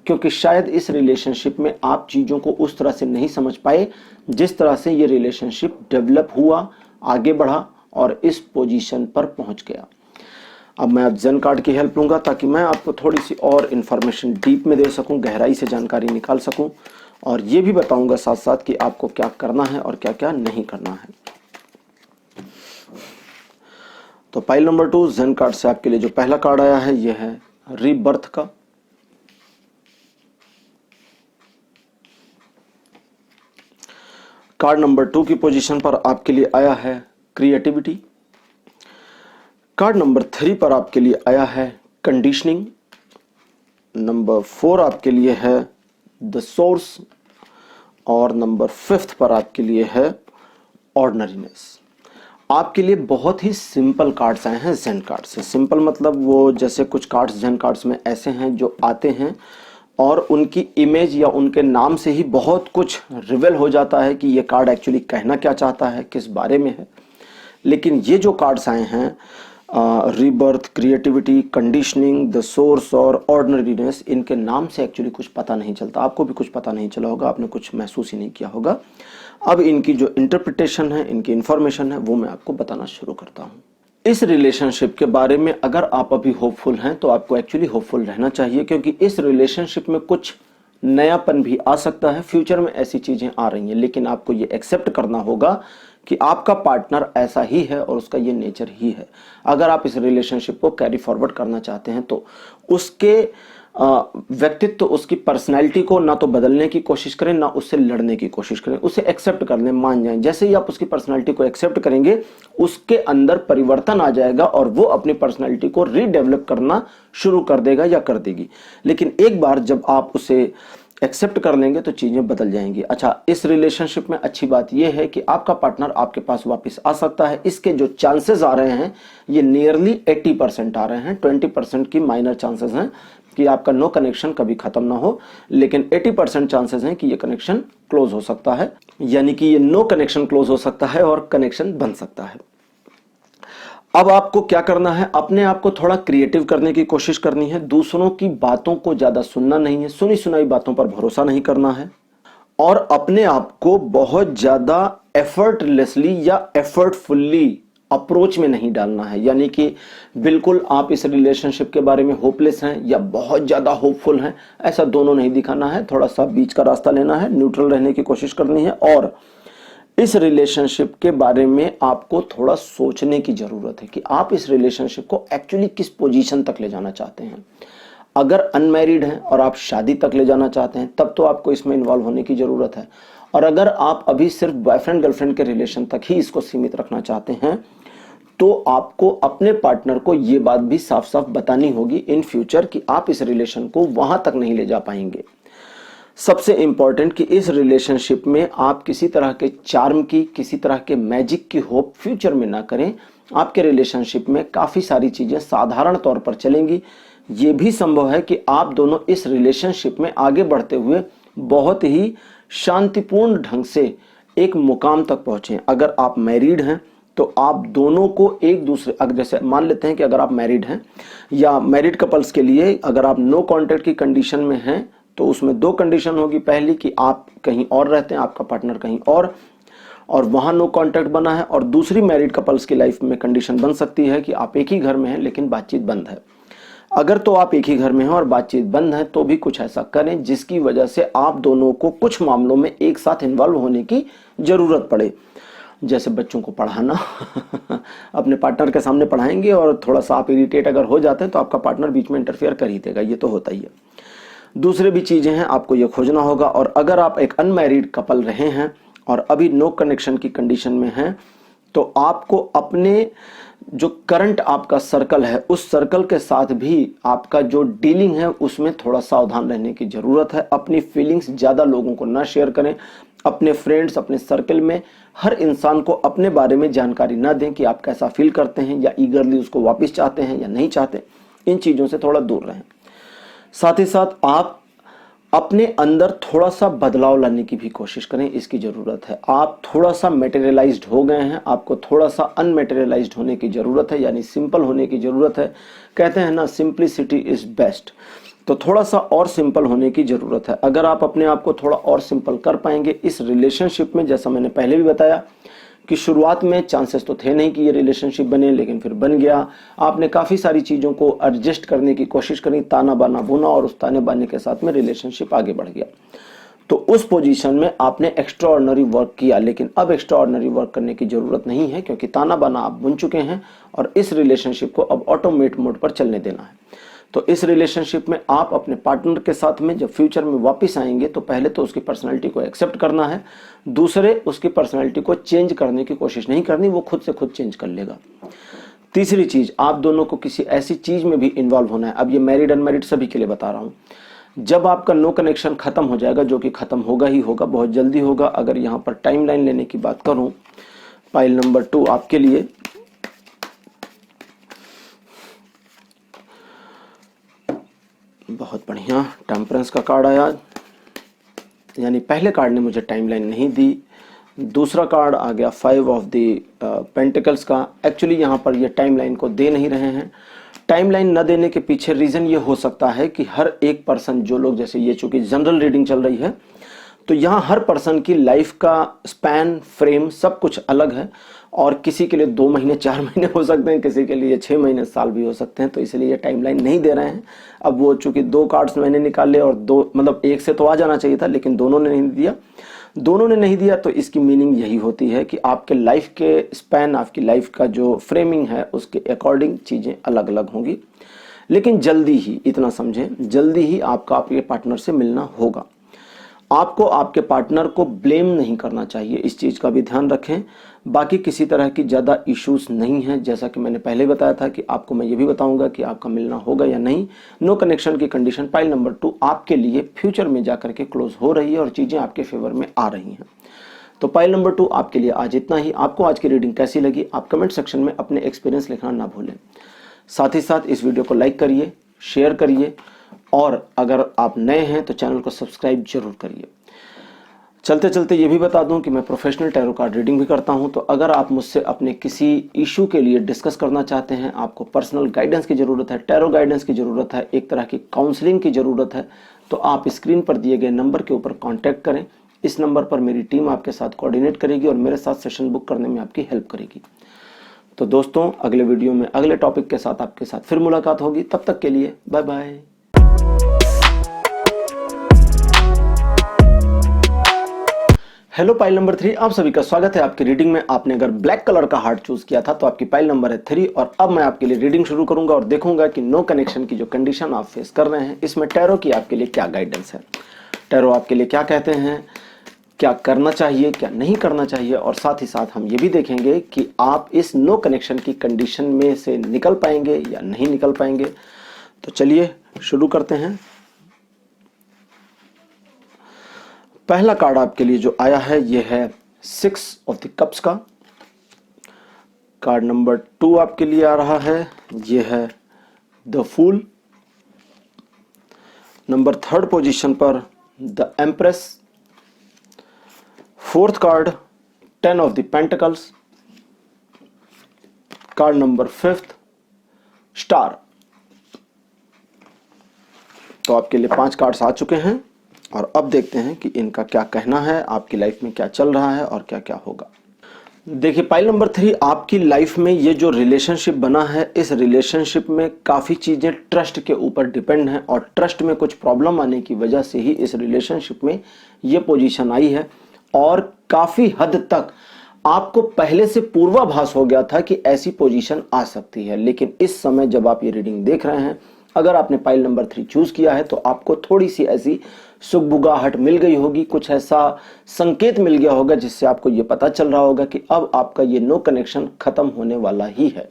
क्योंकि शायद इस रिलेशनशिप में आप चीजों को उस तरह से नहीं समझ पाए जिस तरह से ये रिलेशनशिप डेवलप हुआ, आगे बढ़ा और इस पोजीशन पर पहुंच गया। अब मैं अब जेन कार्ड की हेल्प लूंगा ताकि मैं आपको थोड़ी सी और इंफॉर्मेशन डीप में दे सकूं, गहराई से जानकारी निकाल सकूं और ये भी बताऊंगा साथ साथ कि आपको क्या करना है और क्या क्या नहीं करना है। तो पाइल नंबर 2 जेन कार्ड से आपके लिए जो पहला कार्ड आया है यह है रीबर्थ का। कार्ड नंबर 2 की पोजीशन पर आपके लिए आया है क्रिएटिविटी। कार्ड नंबर 3 पर आपके लिए आया है कंडीशनिंग, नंबर 4 आपके लिए है द सोर्स और नंबर 5 पर आपके लिए है ऑर्डिनरीनेस। आपके लिए बहुत ही सिंपल कार्ड्स आए हैं जेन कार्ड से। सिंपल मतलब वो जैसे कुछ कार्ड्स जेन कार्ड्स में ऐसे हैं जो आते हैं और उनकी इमेज या उनके नाम से ही बहुत कुछ रिवील हो जाता है कि ये कार्ड एक्चुअली कहना क्या चाहता है, किस बारे में है। लेकिन ये जो कार्ड्स आए हैं rebirth, creativity, conditioning, the source और ऑर्डिनरीनेस, इनके नाम से एक्चुअली कुछ पता नहीं चलता। आपको भी कुछ पता नहीं चला होगा, आपने कुछ महसूस ही नहीं किया होगा। अब इनकी जो इंटरप्रिटेशन है, इनकी इंफॉर्मेशन है, वो मैं आपको बताना शुरू करता हूँ। इस रिलेशनशिप के बारे में अगर आप अभी होपफुल हैं तो आपको एक्चुअली होपफुल रहना चाहिए, क्योंकि इस रिलेशनशिप में कुछ नयापन भी आ सकता है। फ्यूचर में ऐसी चीजें आ रही हैं, लेकिन आपको ये एक्सेप्ट करना होगा कि आपका पार्टनर ऐसा ही है और उसका ये नेचर ही है। अगर आप इस रिलेशनशिप को कैरी फॉरवर्ड करना चाहते हैं तो उसके व्यक्तित्व, उसकी पर्सनैलिटी को ना तो बदलने की कोशिश करें, ना उससे लड़ने की कोशिश करें, उसे एक्सेप्ट कर लें, मान जाएं। जैसे ही आप उसकी पर्सनैलिटी को एक्सेप्ट करेंगे, उसके अंदर परिवर्तन आ जाएगा और वो अपनी पर्सनैलिटी को रीडेवलप करना शुरू कर देगा या कर देगी। लेकिन एक बार जब आप उसे एक्सेप्ट कर लेंगे तो चीजें बदल जाएंगी। अच्छा, इस रिलेशनशिप में अच्छी बात यह है कि आपका पार्टनर आपके पास वापस आ सकता है। इसके जो चांसेस आ रहे हैं ये नियरली 80% आ रहे हैं। 20% की माइनर चांसेस हैं कि आपका नो कनेक्शन कभी खत्म ना हो, लेकिन 80% चांसेस हैं कि ये कनेक्शन क्लोज हो सकता है, यानी कि ये नो कनेक्शन क्लोज हो सकता है और कनेक्शन बन सकता है। अब आपको क्या करना है, अपने आप को थोड़ा क्रिएटिव करने की कोशिश करनी है। दूसरों की बातों को ज्यादा सुनना नहीं है, सुनी सुनाई बातों पर भरोसा नहीं करना है और अपने आप को बहुत ज्यादा एफर्टलेसली या एफर्टफुल्ली अप्रोच में नहीं डालना है। यानी कि बिल्कुल आप इस रिलेशनशिप के बारे में होपलेस हैं या बहुत ज्यादा होपफुल हैं, ऐसा दोनों नहीं दिखाना है। थोड़ा सा बीच का रास्ता लेना है, न्यूट्रल रहने की कोशिश करनी है और इस रिलेशनशिप के बारे में आपको थोड़ा सोचने की जरूरत है कि आप इस रिलेशनशिप को एक्चुअली किस पोजीशन तक ले जाना चाहते हैं। अगर अनमैरिड हैं और आप शादी तक ले जाना चाहते हैं तब तो आपको इसमें इन्वॉल्व होने की जरूरत है, और अगर आप अभी सिर्फ बॉयफ्रेंड गर्लफ्रेंड के रिलेशन तक ही इसको सीमित रखना चाहते हैं तो आपको अपने पार्टनर को यह बात भी साफ साफ बतानी होगी इन फ्यूचर कि आप इस रिलेशन को वहां तक नहीं ले जा पाएंगे। सबसे इंपॉर्टेंट कि इस रिलेशनशिप में आप किसी तरह के चार्म की, किसी तरह के मैजिक की होप फ्यूचर में ना करें। आपके रिलेशनशिप में काफी सारी चीजें साधारण तौर पर चलेंगी। ये भी संभव है कि आप दोनों इस रिलेशनशिप में आगे बढ़ते हुए बहुत ही शांतिपूर्ण ढंग से एक मुकाम तक पहुंचे। अगर आप मैरिड हैं तो आप दोनों को एक दूसरे, अगर जैसे मान लेते हैं कि अगर आप मैरिड हैं या मैरिड कपल्स के लिए अगर आप नो कॉन्टैक्ट की कंडीशन में हैं तो उसमें दो कंडीशन होगी। पहली कि आप कहीं और रहते हैं, आपका पार्टनर कहीं और वहां नो कांटेक्ट बना है, और दूसरी मैरिड कपल्स की लाइफ में कंडीशन बन सकती है कि आप एक ही घर में हैं लेकिन बातचीत बंद है। अगर तो आप एक ही घर में हैं और बातचीत बंद है तो भी कुछ ऐसा करें जिसकी वजह से आप दोनों को कुछ मामलों में एक साथ इन्वॉल्व होने की जरूरत पड़े। जैसे बच्चों को पढ़ाना अपने पार्टनर के सामने पढ़ाएंगे और थोड़ा सा आप इरिटेट अगर हो जाते हैं तो आपका पार्टनर बीच में इंटरफेयर कर ही देगा, ये तो होता ही है। दूसरे भी चीजें हैं, आपको ये खोजना होगा। और अगर आप एक अनमैरिड कपल रहे हैं और अभी नो कनेक्शन की कंडीशन में हैं तो आपको अपने जो करंट आपका सर्कल है उस सर्कल के साथ भी आपका जो डीलिंग है उसमें थोड़ा सावधान रहने की जरूरत है। अपनी फीलिंग्स ज्यादा लोगों को ना शेयर करें। अपने फ्रेंड्स, अपने सर्कल में हर इंसान को अपने बारे में जानकारी ना दें कि आप कैसा फील करते हैं या ईगरली उसको वापस चाहते हैं या नहीं चाहते। इन चीजों से थोड़ा दूर रहें। साथ ही साथ आप अपने अंदर थोड़ा सा बदलाव लाने की भी कोशिश करें, इसकी जरूरत है। आप थोड़ा सा मटेरियलाइज्ड हो गए हैं, आपको थोड़ा सा अनमेटेरियलाइज्ड होने की जरूरत है, यानी सिंपल होने की जरूरत है। कहते हैं ना, सिंप्लिसिटी इज बेस्ट। तो थोड़ा सा और सिंपल होने की जरूरत है। अगर आप अपने आप को थोड़ा और सिंपल कर पाएंगे इस रिलेशनशिप में, जैसा मैंने पहले भी बताया कि शुरुआत में चांसेस तो थे नहीं कि ये रिलेशनशिप बने, लेकिन फिर बन गया। आपने काफी सारी चीजों को एडजस्ट करने की कोशिश करी, ताना बाना बुना, और उस ताने बाने के साथ में रिलेशनशिप आगे बढ़ गया। तो उस पोजीशन में आपने एक्स्ट्रा ऑर्डिनरी वर्क किया, लेकिन अब एक्स्ट्रा ऑर्डिनरी वर्क करने की जरूरत नहीं है, क्योंकि ताना बाना आप बुन चुके हैं और इस रिलेशनशिप को अब ऑटोमेट मोड पर चलने देना है। तो इस रिलेशनशिप में आप अपने पार्टनर के साथ में जब फ्यूचर में वापस आएंगे तो पहले तो उसकी पर्सनालिटी को एक्सेप्ट करना है। दूसरे, उसकी पर्सनालिटी को चेंज करने की कोशिश नहीं करनी, वो खुद से खुद चेंज कर लेगा। तीसरी चीज, आप दोनों को किसी ऐसी चीज में भी इन्वॉल्व होना है। अब ये मैरिड अनमैरिड सभी के लिए बता रहा हूं। जब आपका नो कनेक्शन खत्म हो जाएगा, जो कि खत्म होगा ही होगा, बहुत जल्दी होगा। अगर यहां पर टाइमलाइन लेने की बात करूं, पाइल नंबर 2 आपके लिए बहुत बढ़िया टेम्परेंस का कार्ड आया, यानी पहले कार्ड ने मुझे टाइमलाइन नहीं दी। दूसरा कार्ड आ गया 5 ऑफ द पेंटिकल्स का। एक्चुअली यहाँ पर ये टाइमलाइन को दे नहीं रहे हैं। टाइमलाइन न देने के पीछे रीजन ये हो सकता है कि हर एक पर्सन, जो लोग, जैसे ये चूंकि जनरल रीडिंग चल रही है, तो यहाँ हर पर्सन की लाइफ का स्पैन, फ्रेम सब कुछ अलग है। और किसी के लिए 2 महीने 4 महीने हो सकते हैं, किसी के लिए 6 महीने, साल भी हो सकते हैं। तो इसलिए ये टाइमलाइन नहीं दे रहे हैं। अब वो चूंकि 2 कार्ड्स मैंने निकाले और 2 मतलब एक से तो आ जाना चाहिए था, लेकिन दोनों ने नहीं दिया। दोनों ने नहीं दिया तो इसकी मीनिंग यही होती है कि आपके लाइफ के स्पैन, आपकी लाइफ का जो फ्रेमिंग है, उसके अकॉर्डिंग चीजें अलग अलग होंगी। लेकिन जल्दी ही, इतना समझें, जल्दी ही आपका आपके पार्टनर से मिलना होगा। आपको आपके पार्टनर को ब्लेम नहीं करना चाहिए, इस चीज का भी ध्यान रखें। बाकी किसी तरह की ज्यादा इश्यूज नहीं है। जैसा कि मैंने पहले बताया था कि आपको मैं ये भी बताऊंगा कि आपका मिलना होगा या नहीं। नो कनेक्शन की कंडीशन पाइल नंबर 2 आपके लिए फ्यूचर में जाकर के क्लोज हो रही है और चीजें आपके फेवर में आ रही हैं। तो पाइल नंबर 2 आपके लिए आज इतना ही। आपको आज की रीडिंग कैसी लगी, आप कमेंट सेक्शन में अपने एक्सपीरियंस लिखना ना भूलें। साथ ही साथ इस वीडियो को लाइक करिए, शेयर करिए, और अगर आप नए हैं तो चैनल को सब्सक्राइब जरूर करिए। चलते चलते ये भी बता दूं कि मैं प्रोफेशनल टैरो कार्ड रीडिंग भी करता हूं। तो अगर आप मुझसे अपने किसी इशू के लिए डिस्कस करना चाहते हैं, आपको पर्सनल गाइडेंस की जरूरत है, टैरो गाइडेंस की जरूरत है, एक तरह की काउंसलिंग की जरूरत है, तो आप स्क्रीन पर दिए गए नंबर के ऊपर कॉन्टैक्ट करें। इस नंबर पर मेरी टीम आपके साथ कोऑर्डिनेट करेगी और मेरे साथ सेशन बुक करने में आपकी हेल्प करेगी। तो दोस्तों, अगले वीडियो में अगले टॉपिक के साथ आपके साथ फिर मुलाकात होगी। तब तक के लिए bye bye. Hello pile number 3, आप सभी का स्वागत है आपकी रीडिंग में। आपने अगर ब्लैक कलर का हार्ट चूज किया था तो आपकी पाइल नंबर है 3। और अब मैं आपके लिए रीडिंग शुरू करूंगा और देखूंगा कि नो कनेक्शन की जो कंडीशन आप फेस कर रहे हैं, इसमें टैरो की आपके लिए क्या गाइडेंस है, टैरो आपके लिए क्या कहते हैं, क्या करना चाहिए, क्या नहीं करना चाहिए। और साथ ही साथ हम ये भी देखेंगे कि आप इस नो कनेक्शन की कंडीशन में से निकल पाएंगे या नहीं निकल पाएंगे। तो चलिए शुरू करते हैं। पहला कार्ड आपके लिए जो आया है ये है 6 ऑफ द कप्स का। कार्ड नंबर 2 आपके लिए आ रहा है, ये है द फूल। नंबर 3 पोजीशन पर the empress. 4th card 10 of the pentacles. Card number 5 star. तो आपके लिए 5 कार्ड्स आ चुके हैं और अब देखते हैं कि इनका क्या कहना है, आपकी लाइफ में क्या चल रहा है और क्या क्या होगा। देखिए पाइल नंबर 3, आपकी लाइफ में ये जो रिलेशनशिप बना है, इस रिलेशनशिप में काफी चीजें ट्रस्ट के ऊपर डिपेंड हैं और ट्रस्ट में कुछ प्रॉब्लम आने की वजह से ही इस रिलेशनशिप में ये पोजीशन आई है। और काफी हद तक आपको पहले से पूर्वाभास हो गया था कि ऐसी पोजीशन आ सकती है। लेकिन इस समय जब आप ये रीडिंग देख रहे हैं, अगर आपने पाइल नंबर 3 चूज किया है तो आपको थोड़ी सी ऐसी सुगबुगाहट मिल गई होगी, कुछ ऐसा संकेत मिल गया होगा जिससे आपको ये पता चल रहा होगा कि अब आपका ये नो कनेक्शन खत्म होने वाला ही है।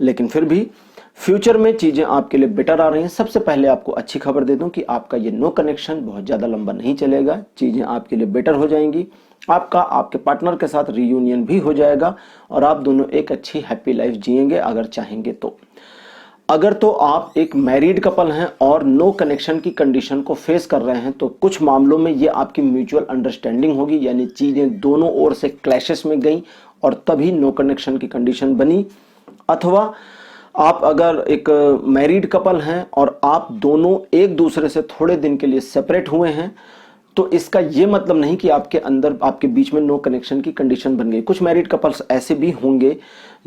लेकिन फिर भी फ्यूचर में चीजें आपके लिए बेटर आ रही हैं। सबसे पहले आपको अच्छी खबर दे दूं कि आपका ये नो कनेक्शन बहुत ज्यादा लंबा नहीं चलेगा, चीजें आपके लिए बेटर हो जाएंगी। आपका आपके पार्टनर के साथ रीयूनियन भी हो जाएगा और आप दोनों एक अच्छी हैप्पी लाइफ जिएंगे अगर चाहेंगे तो। अगर तो आप एक मैरिड कपल हैं और नो कनेक्शन की कंडीशन को फेस कर रहे हैं तो कुछ मामलों में ये आपकी म्यूचुअल अंडरस्टैंडिंग होगी, यानी चीजें दोनों ओर से क्लैशेस में गई और तभी नो कनेक्शन की कंडीशन बनी। अथवा आप अगर एक मैरिड कपल हैं और आप दोनों एक दूसरे से थोड़े दिन के लिए सेपरेट हुए हैं, तो इसका ये मतलब नहीं कि आपके अंदर, आपके बीच में नो कनेक्शन की कंडीशन बन गई। कुछ मैरिड कपल्स ऐसे भी होंगे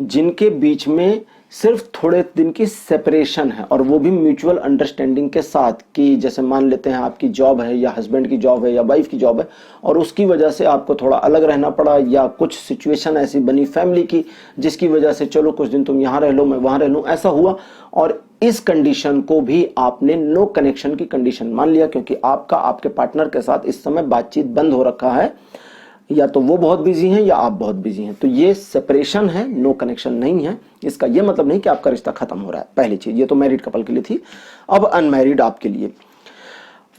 जिनके बीच में सिर्फ थोड़े दिन की सेपरेशन है और वो भी म्यूचुअल अंडरस्टैंडिंग के साथ, कि जैसे मान लेते हैं आपकी जॉब है या हस्बैंड की जॉब है या वाइफ की जॉब है और उसकी वजह से आपको थोड़ा अलग रहना पड़ा, या कुछ सिचुएशन ऐसी बनी फैमिली की जिसकी वजह से चलो कुछ दिन तुम यहाँ रह लो मैं वहां रह लूं, ऐसा हुआ। और इस कंडीशन को भी आपने नो कनेक्शन की कंडीशन मान लिया, क्योंकि आपका आपके पार्टनर के साथ इस समय बातचीत बंद हो रखा है। या तो वो बहुत बिजी हैं या आप बहुत बिजी हैं। तो ये सेपरेशन है, नो कनेक्शन नहीं है। इसका ये मतलब नहीं कि आपका रिश्ता खत्म हो रहा है। पहली चीज, ये तो मैरिड कपल के लिए थी। अब अनमैरिड आपके लिए,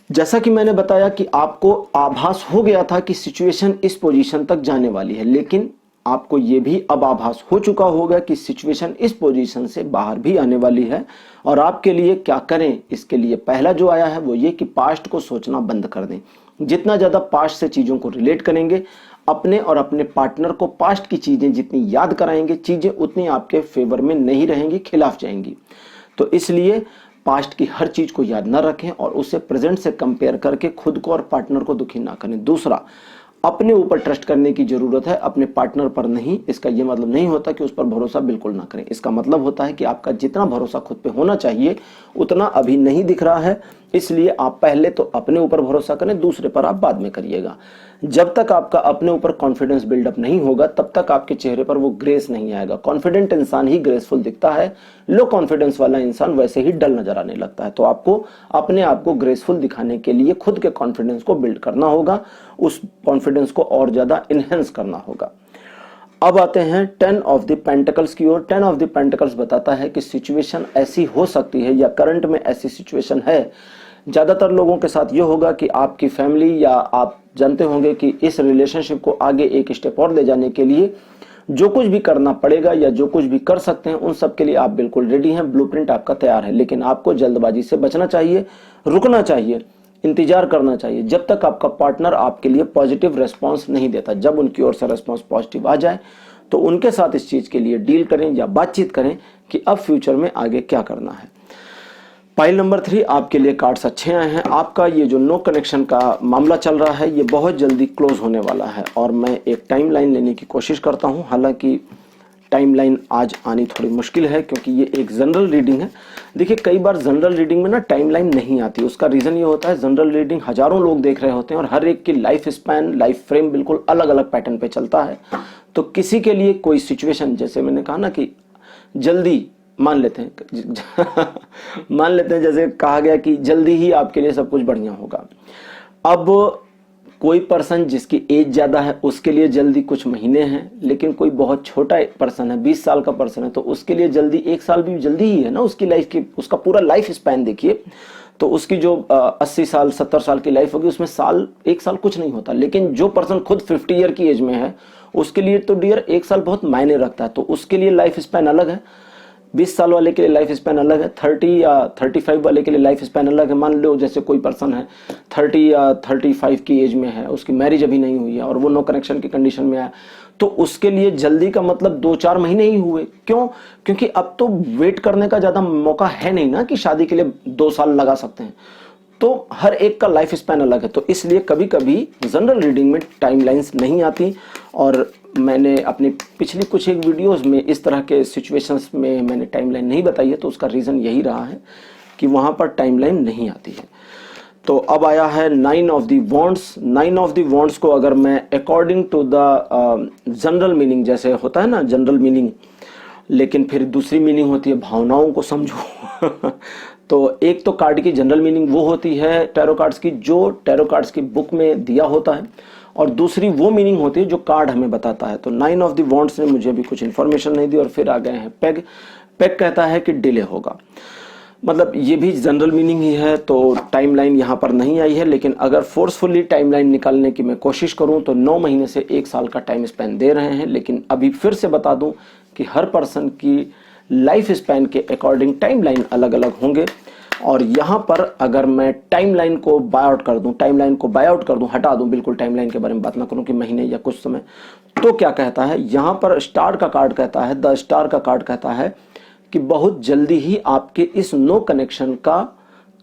जैसा कि मैंने बताया कि आपको आभास हो गया था कि सिचुएशन इस पोजीशन तक जाने वाली है, लेकिन आपको यह भी अब आभास हो चुका होगा कि सिचुएशन इस पोजीशन से बाहर भी आने वाली है। और आपके लिए क्या करें, इसके लिए पहला जो आया है वो ये कि पास्ट को सोचना बंद कर दें। जितना ज्यादा पास्ट से चीजों को रिलेट करेंगे, अपने और अपने पार्टनर को पास्ट की चीजें जितनी याद कराएंगे, चीजें उतनी आपके फेवर में नहीं रहेंगी, खिलाफ जाएंगी। तो इसलिए पास्ट की हर चीज को याद ना रखें और उसे प्रेजेंट से कंपेयर करके खुद को और पार्टनर को दुखी ना करें। दूसरा, अपने ऊपर ट्रस्ट करने की जरूरत है, अपने पार्टनर पर नहीं। इसका यह मतलब नहीं होता कि उस पर भरोसा बिल्कुल ना करें। इसका मतलब होता है कि आपका जितना भरोसा खुद पे होना चाहिए उतना अभी नहीं दिख रहा है, इसलिए आप पहले तो अपने ऊपर भरोसा करें, दूसरे पर आप बाद में करिएगा। जब तक आपका अपने ऊपर कॉन्फिडेंस बिल्डअप नहीं होगा तब तक आपके चेहरे पर वो ग्रेस नहीं आएगा। कॉन्फिडेंट इंसान ही ग्रेसफुल दिखता है, लो कॉन्फिडेंस वाला इंसान वैसे ही डल नजर आने लगता है। तो आपको अपने आप को ग्रेसफुल दिखाने के लिए खुद के कॉन्फिडेंस को बिल्ड करना होगा, उस कॉन्फिडेंस को और ज्यादा इनहेंस करना होगा। अब आते हैं 10 ऑफ द पेंटिकल्स की ओर। 10 ऑफ द पेंटिकल्स बताता है कि सिचुएशन ऐसी हो सकती है या करंट में ऐसी सिचुएशन है, ज्यादातर लोगों के साथ ये होगा कि आपकी फैमिली या आप जानते होंगे कि इस रिलेशनशिप को आगे एक स्टेप और ले जाने के लिए जो कुछ भी करना पड़ेगा या जो कुछ भी कर सकते हैं उन सब के लिए आप बिल्कुल रेडी हैं, ब्लूप्रिंट आपका तैयार है। लेकिन आपको जल्दबाजी से बचना चाहिए, रुकना चाहिए, इंतजार करना चाहिए जब तक आपका पार्टनर आपके लिए पॉजिटिव रेस्पॉन्स नहीं देता। जब उनकी ओर से रेस्पॉन्स पॉजिटिव आ जाए तो उनके साथ इस चीज के लिए डील करें या बातचीत करें कि अब फ्यूचर में आगे क्या करना है। पाइल नंबर 3 आपके लिए कार्ड्स अच्छे आए हैं। आपका ये जो नो कनेक्शन का मामला चल रहा है ये बहुत जल्दी क्लोज होने वाला है और मैं एक टाइमलाइन लेने की कोशिश करता हूं। हालांकि टाइमलाइन आज आनी थोड़ी मुश्किल है क्योंकि ये एक जनरल रीडिंग है। देखिए, कई बार जनरल रीडिंग में ना टाइमलाइन नहीं आती। उसका रीजन ये होता है, जनरल रीडिंग हजारों लोग देख रहे होते हैं और हर एक की लाइफ स्पैन, लाइफ फ्रेम बिल्कुल अलग अलग पैटर्न पे चलता है। तो किसी के लिए कोई सिचुएशन, जैसे मैंने कहा ना कि जल्दी मान लेते हैं मान लेते हैं जैसे कहा गया कि जल्दी ही आपके लिए सब कुछ बढ़िया होगा। अब कोई पर्सन जिसकी एज ज्यादा है उसके लिए जल्दी कुछ महीने हैं, लेकिन कोई बहुत छोटा पर्सन है, 20 साल का पर्सन है, तो उसके लिए जल्दी 1 साल भी जल्दी ही है ना। उसकी लाइफ की, उसका पूरा लाइफ स्पैन देखिए, तो उसकी जो 80 साल 70 साल की लाइफ होगी उसमें 1 साल कुछ नहीं होता। लेकिन जो पर्सन खुद 50 ईयर की एज में है उसके लिए तो डियर 1 साल बहुत मायने रखता है। तो उसके लिए लाइफ स्पैन अलग है, 20 साल वाले के लिए लाइफ स्पैन अलग है, 30 या 35 वाले के लिए लाइफ स्पैन अलग है। मान लो जैसे कोई पर्सन है 30 या 35 की एज में है, उसकी मैरिज अभी नहीं हुई है और वो नो कनेक्शन की कंडीशन में है, तो उसके लिए जल्दी का मतलब 2-4 महीने ही हुए। क्यों? क्योंकि अब तो वेट करने का ज्यादा मौका है नहीं ना कि शादी के लिए 2 साल लगा सकते हैं। तो हर एक का लाइफ स्पैन अलग है, तो इसलिए कभी कभी जनरल रीडिंग में टाइमलाइंस नहीं आती। और मैंने अपनी पिछली कुछ एक वीडियोस में इस तरह के सिचुएशंस में मैंने टाइमलाइन नहीं बताई है, तो उसका रीजन यही रहा है कि वहां पर टाइमलाइन नहीं आती है। तो अब आया है 9 of the wands. 9 of the wands को अगर मैं according to the general meaning, जैसे होता है ना जनरल मीनिंग, लेकिन फिर दूसरी मीनिंग होती है भावनाओं को समझो तो एक तो कार्ड की जनरल मीनिंग वो होती है टैरो कार्ड्स की जो टैरो कार्ड्स की बुक में दिया होता है, और दूसरी वो मीनिंग होती है जो कार्ड हमें बताता है। तो 9 ऑफ द वॉन्ड्स ने मुझे अभी कुछ इन्फॉर्मेशन नहीं दी और फिर आ गए हैं पेग। पेग कहता है कि डिले होगा, मतलब ये भी जनरल मीनिंग ही है। तो टाइमलाइन यहाँ पर नहीं आई है, लेकिन अगर फोर्सफुली टाइमलाइन निकालने की मैं कोशिश करूं तो 9 महीने से 1 साल का टाइम स्पैन दे रहे हैं। लेकिन अभी फिर से बता दूं कि हर पर्सन की लाइफ स्पैन के अकॉर्डिंग टाइमलाइन अलग अलग होंगे। और यहाँ पर अगर मैं टाइमलाइन को बाय आउट कर दूं, टाइमलाइन को बाय आउट कर दूं, हटा दूं, बिल्कुल टाइमलाइन के बारे में बात ना करूं कि महीने या कुछ समय, तो क्या कहता है यहाँ पर स्टार का कार्ड कहता है, द स्टार का कार्ड कहता है कि बहुत जल्दी ही आपके इस नो कनेक्शन का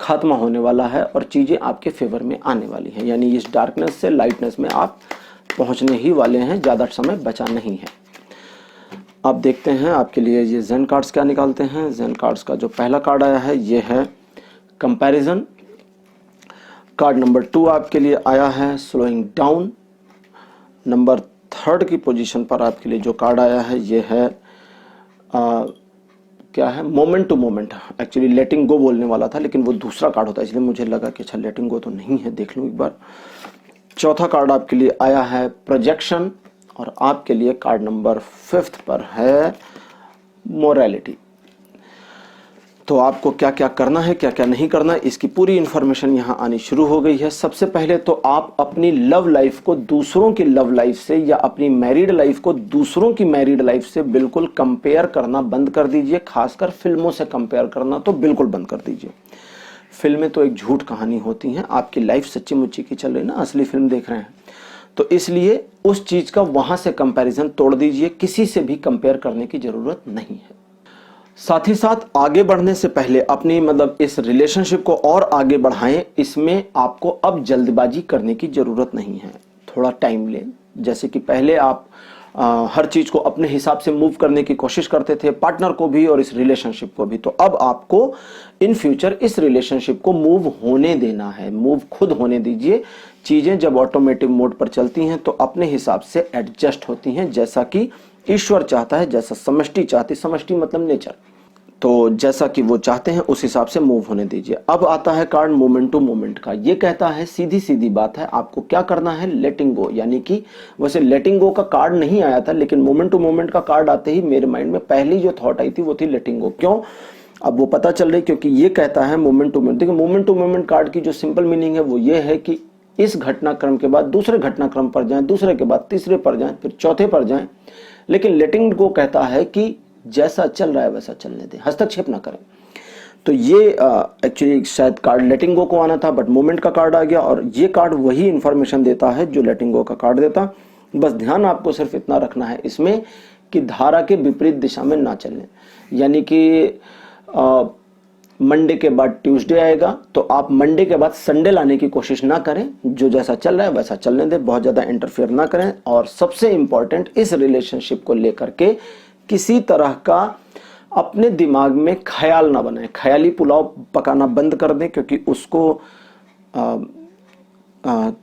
खात्मा होने वाला है और चीजें आपके फेवर में आने वाली हैं। यानी इस डार्कनेस से लाइटनेस में आप पहुंचने ही वाले हैं, ज्यादा समय बचा नहीं है। आप देखते हैं आपके लिए ये जेन कार्ड्स क्या निकालते हैं। जेन कार्ड्स का जो पहला कार्ड आया है ये है कंपैरिजन। कार्ड नंबर 2 आपके लिए आया है स्लोइंग डाउन। नंबर 3 की पोजीशन पर आपके लिए जो कार्ड आया है ये है क्या है, मोमेंट टू मोमेंट। एक्चुअली लेटिंग गो बोलने वाला था लेकिन वो दूसरा कार्ड होता है, इसलिए मुझे लगा कि अच्छा लेटिंग गो तो नहीं है, देख लूं एक बार। चौथा कार्ड आपके लिए आया है प्रोजेक्शन और आपके लिए कार्ड नंबर 5 पर है मोरालिटी। तो आपको क्या क्या करना है, क्या क्या नहीं करना है, इसकी पूरी इंफॉर्मेशन यहां आनी शुरू हो गई है। सबसे पहले तो आप अपनी लव लाइफ को दूसरों की लव लाइफ से या अपनी मैरिड लाइफ को दूसरों की मैरिड लाइफ से बिल्कुल कंपेयर करना बंद कर दीजिए। खासकर फिल्मों से कंपेयर करना तो बिल्कुल बंद कर दीजिए। फिल्में तो एक झूठ कहानी होती हैं, आपकी लाइफ सच्ची मुच्ची की चल रही ना, असली फिल्म देख रहे हैं, तो इसलिए उस चीज का वहां से कंपैरिजन तोड़ दीजिए। किसी से भी कंपेयर करने की जरूरत नहीं है। साथ ही साथ आगे बढ़ने से पहले अपनी इस रिलेशनशिप को और आगे बढ़ाएं। इसमें आपको अब जल्दबाजी करने की जरूरत नहीं है, थोड़ा टाइम लें। जैसे कि पहले आप हर चीज को अपने हिसाब से मूव करने की कोशिश करते थे, पार्टनर को भी और इस रिलेशनशिप को भी, तो अब आपको इन फ्यूचर इस रिलेशनशिप को मूव होने देना है, मूव खुद होने दीजिए। चीजें जब ऑटोमेटिक मोड पर चलती हैं तो अपने हिसाब से एडजस्ट होती हैं, जैसा कि ईश्वर चाहता है, जैसा समष्टि चाहती, समष्टि मतलब नेचर, तो जैसा कि वो चाहते हैं उस हिसाब से मूव होने दीजिए। अब आता है कार्ड मोमेंट टू मोमेंट का। ये कहता है सीधी सीधी बात है, आपको क्या करना है, लेटिंग गो। यानी कि वैसे लेटिंग गो का कार्ड नहीं आया था, लेकिन मोमेंट टू मोमेंट का कार्ड आते ही मेरे माइंड में पहली जो थॉट आई थी वो थी लेटिंग गो। क्यों? अब वो पता चल रही, क्योंकि ये कहता है मोमेंट टू मोमेंट। देखिए, मोमेंट टू मोमेंट कार्ड की जो सिंपल मीनिंग है वो ये है कि इस घटनाक्रम के बाद दूसरे घटनाक्रम पर जाएं, दूसरे के बाद तीसरे पर जाएं, फिर चौथे पर जाएं। लेकिन लेटिंग गो कहता है कि जैसा चल रहा है वैसा चलने दें, हस्तक्षेप ना करें। तो ये एक्चुअली शायद कार्ड लेटिंग गो को आना था, बट मोमेंट का कार्ड आ गया और ये कार्ड वही इंफॉर्मेशन देता है जो लेटिंग गो का कार्ड देता। बस ध्यान आपको सिर्फ इतना रखना है इसमें कि धारा के विपरीत दिशा में ना चलें। यानी कि मंडे के बाद ट्यूसडे आएगा तो आप मंडे के बाद संडे लाने की कोशिश ना करें। जो जैसा चल रहा है वैसा चलने दें, बहुत ज्यादा इंटरफेयर ना करें। और सबसे इंपॉर्टेंट, इस रिलेशनशिप को लेकर के किसी तरह का अपने दिमाग में ख्याल ना बनाए। ख्याली पुलाव पकाना बंद कर दें, क्योंकि उसको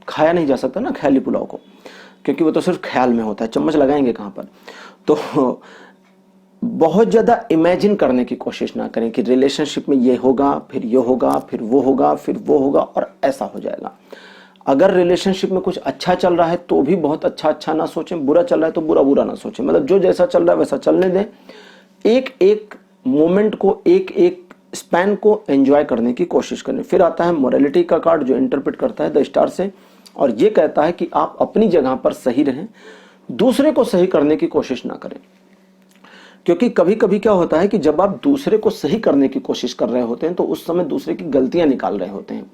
खाया नहीं जा सकता ना ख्याली पुलाव को, क्योंकि वो तो सिर्फ ख्याल में होता है, चम्मच लगाएंगे कहां पर। तो बहुत ज्यादा इमेजिन करने की कोशिश ना करें कि रिलेशनशिप में ये होगा, फिर ये होगा, फिर वो होगा, फिर वो होगा और ऐसा हो जाएगा। अगर रिलेशनशिप में कुछ अच्छा चल रहा है तो भी बहुत अच्छा ना सोचें, बुरा चल रहा है तो बुरा ना सोचें। जो जैसा चल रहा है वैसा चलने दें। एक एक मोमेंट को, एक एक स्पैन को एंजॉय करने की कोशिश करें। फिर आता है मोरालिटी का कार्ड जो इंटरप्रेट करता है द स्टार से, और ये कहता है कि आप अपनी जगह पर सही रहें, दूसरे को सही करने की कोशिश ना करें। क्योंकि कभी कभी क्या होता है कि जब आप दूसरे को सही करने की कोशिश कर रहे होते हैं तो उस समय दूसरे की गलतियां निकाल रहे होते हैं,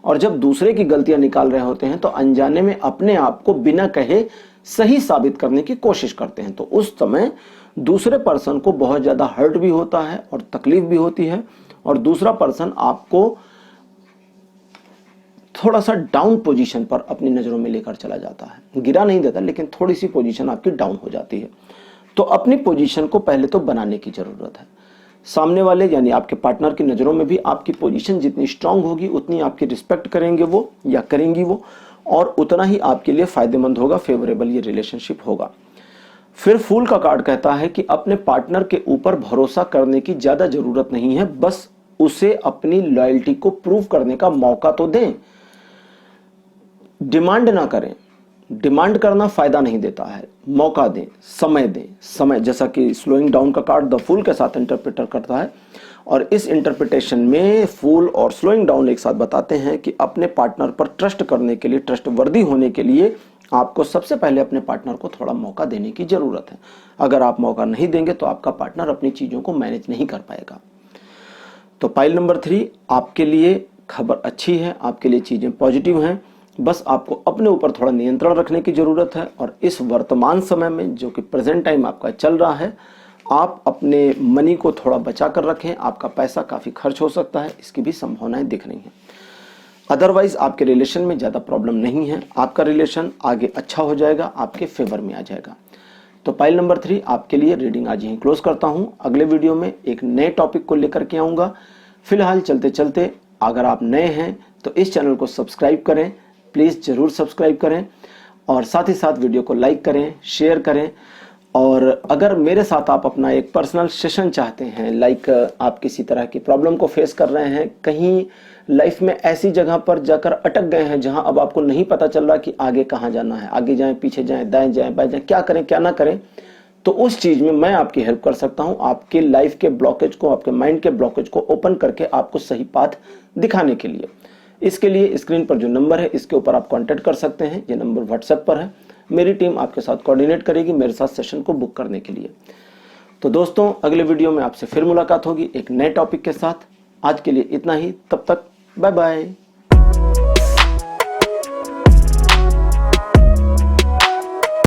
और जब दूसरे की गलतियां निकाल रहे होते हैं तो अनजाने में अपने आप को बिना कहे सही साबित करने की कोशिश करते हैं। तो उस समय दूसरे पर्सन को बहुत ज्यादा हर्ट भी होता है और तकलीफ भी होती है, और दूसरा पर्सन आपको थोड़ा सा डाउन पोजीशन पर अपनी नजरों में लेकर चला जाता है। गिरा नहीं देता, लेकिन थोड़ी सी पोजीशन आपकी डाउन हो जाती है। तो अपनी पोजीशन को पहले तो बनाने की जरूरत है। सामने वाले यानी आपके पार्टनर की नजरों में भी आपकी पोजीशन जितनी स्ट्रांग होगी उतनी आपकी रिस्पेक्ट करेंगे वो या करेंगी वो, और उतना ही आपके लिए फायदेमंद होगा, फेवरेबल ये रिलेशनशिप होगा। फिर फूल का कार्ड कहता है कि अपने पार्टनर के ऊपर भरोसा करने की ज्यादा जरूरत नहीं है, बस उसे अपनी लॉयल्टी को प्रूव करने का मौका तो दें। डिमांड ना करें, डिमांड करना फायदा नहीं देता है। मौका दें, समय दें। समय, जैसा कि स्लोइंग डाउन का कार्ड द फूल के साथ इंटरप्रेटर करता है, और इस इंटरप्रिटेशन में फूल और स्लोइंग डाउन एक साथ बताते हैं कि अपने पार्टनर पर ट्रस्ट करने के लिए, ट्रस्ट वर्दी होने के लिए आपको सबसे पहले अपने पार्टनर को थोड़ा मौका देने की जरूरत है। अगर आप मौका नहीं देंगे तो आपका पार्टनर अपनी चीजों को मैनेज नहीं कर पाएगा। तो पाइल नंबर 3 आपके लिए खबर अच्छी है, आपके लिए चीजें पॉजिटिव हैं। बस आपको अपने ऊपर थोड़ा नियंत्रण रखने की जरूरत है, और इस वर्तमान समय में जो कि प्रेजेंट टाइम आपका चल रहा है, आप अपने मनी को थोड़ा बचा कर रखें। आपका पैसा काफी खर्च हो सकता है, इसकी भी संभावनाएं दिख रही हैं। अदरवाइज आपके रिलेशन में ज्यादा प्रॉब्लम नहीं है, आपका रिलेशन आगे अच्छा हो जाएगा, आपके फेवर में आ जाएगा। तो पाइल नंबर 3 आपके लिए रीडिंग आज यहीं क्लोज करता हूं। अगले वीडियो में एक नए टॉपिक को लेकर के आऊंगा। फिलहाल चलते चलते अगर आप नए हैं तो इस चैनल को सब्सक्राइब करें, प्लीज जरूर सब्सक्राइब करें, और साथ ही साथ वीडियो को लाइक करें, शेयर करें। और अगर मेरे साथ आप अपना एक पर्सनल सेशन चाहते हैं, लाइक आप किसी तरह की प्रॉब्लम को फेस कर रहे हैं, कहीं लाइफ में ऐसी जगह पर जाकर अटक गए हैं जहां अब आपको नहीं पता चल रहा कि आगे कहां जाना है, आगे जाएं, पीछे जाएं, दाएं जाएं, बाएं जाएं, क्या करें क्या ना करें, तो उस चीज में मैं आपकी हेल्प कर सकता हूं, आपके लाइफ के ब्लॉकेज को, आपके माइंड के ब्लॉकेज को ओपन करके आपको सही पाथ दिखाने के लिए। इसके लिए स्क्रीन पर जो नंबर है इसके ऊपर आप कांटेक्ट कर सकते हैं। ये नंबर व्हाट्सएप पर है। मेरी टीम आपके साथ कोऑर्डिनेट करेगी मेरे साथ सेशन को बुक करने के लिए। तो दोस्तों, अगले वीडियो में आपसे फिर मुलाकात होगी एक नए टॉपिक के साथ। आज के लिए इतना ही, तब तक बाय बाय।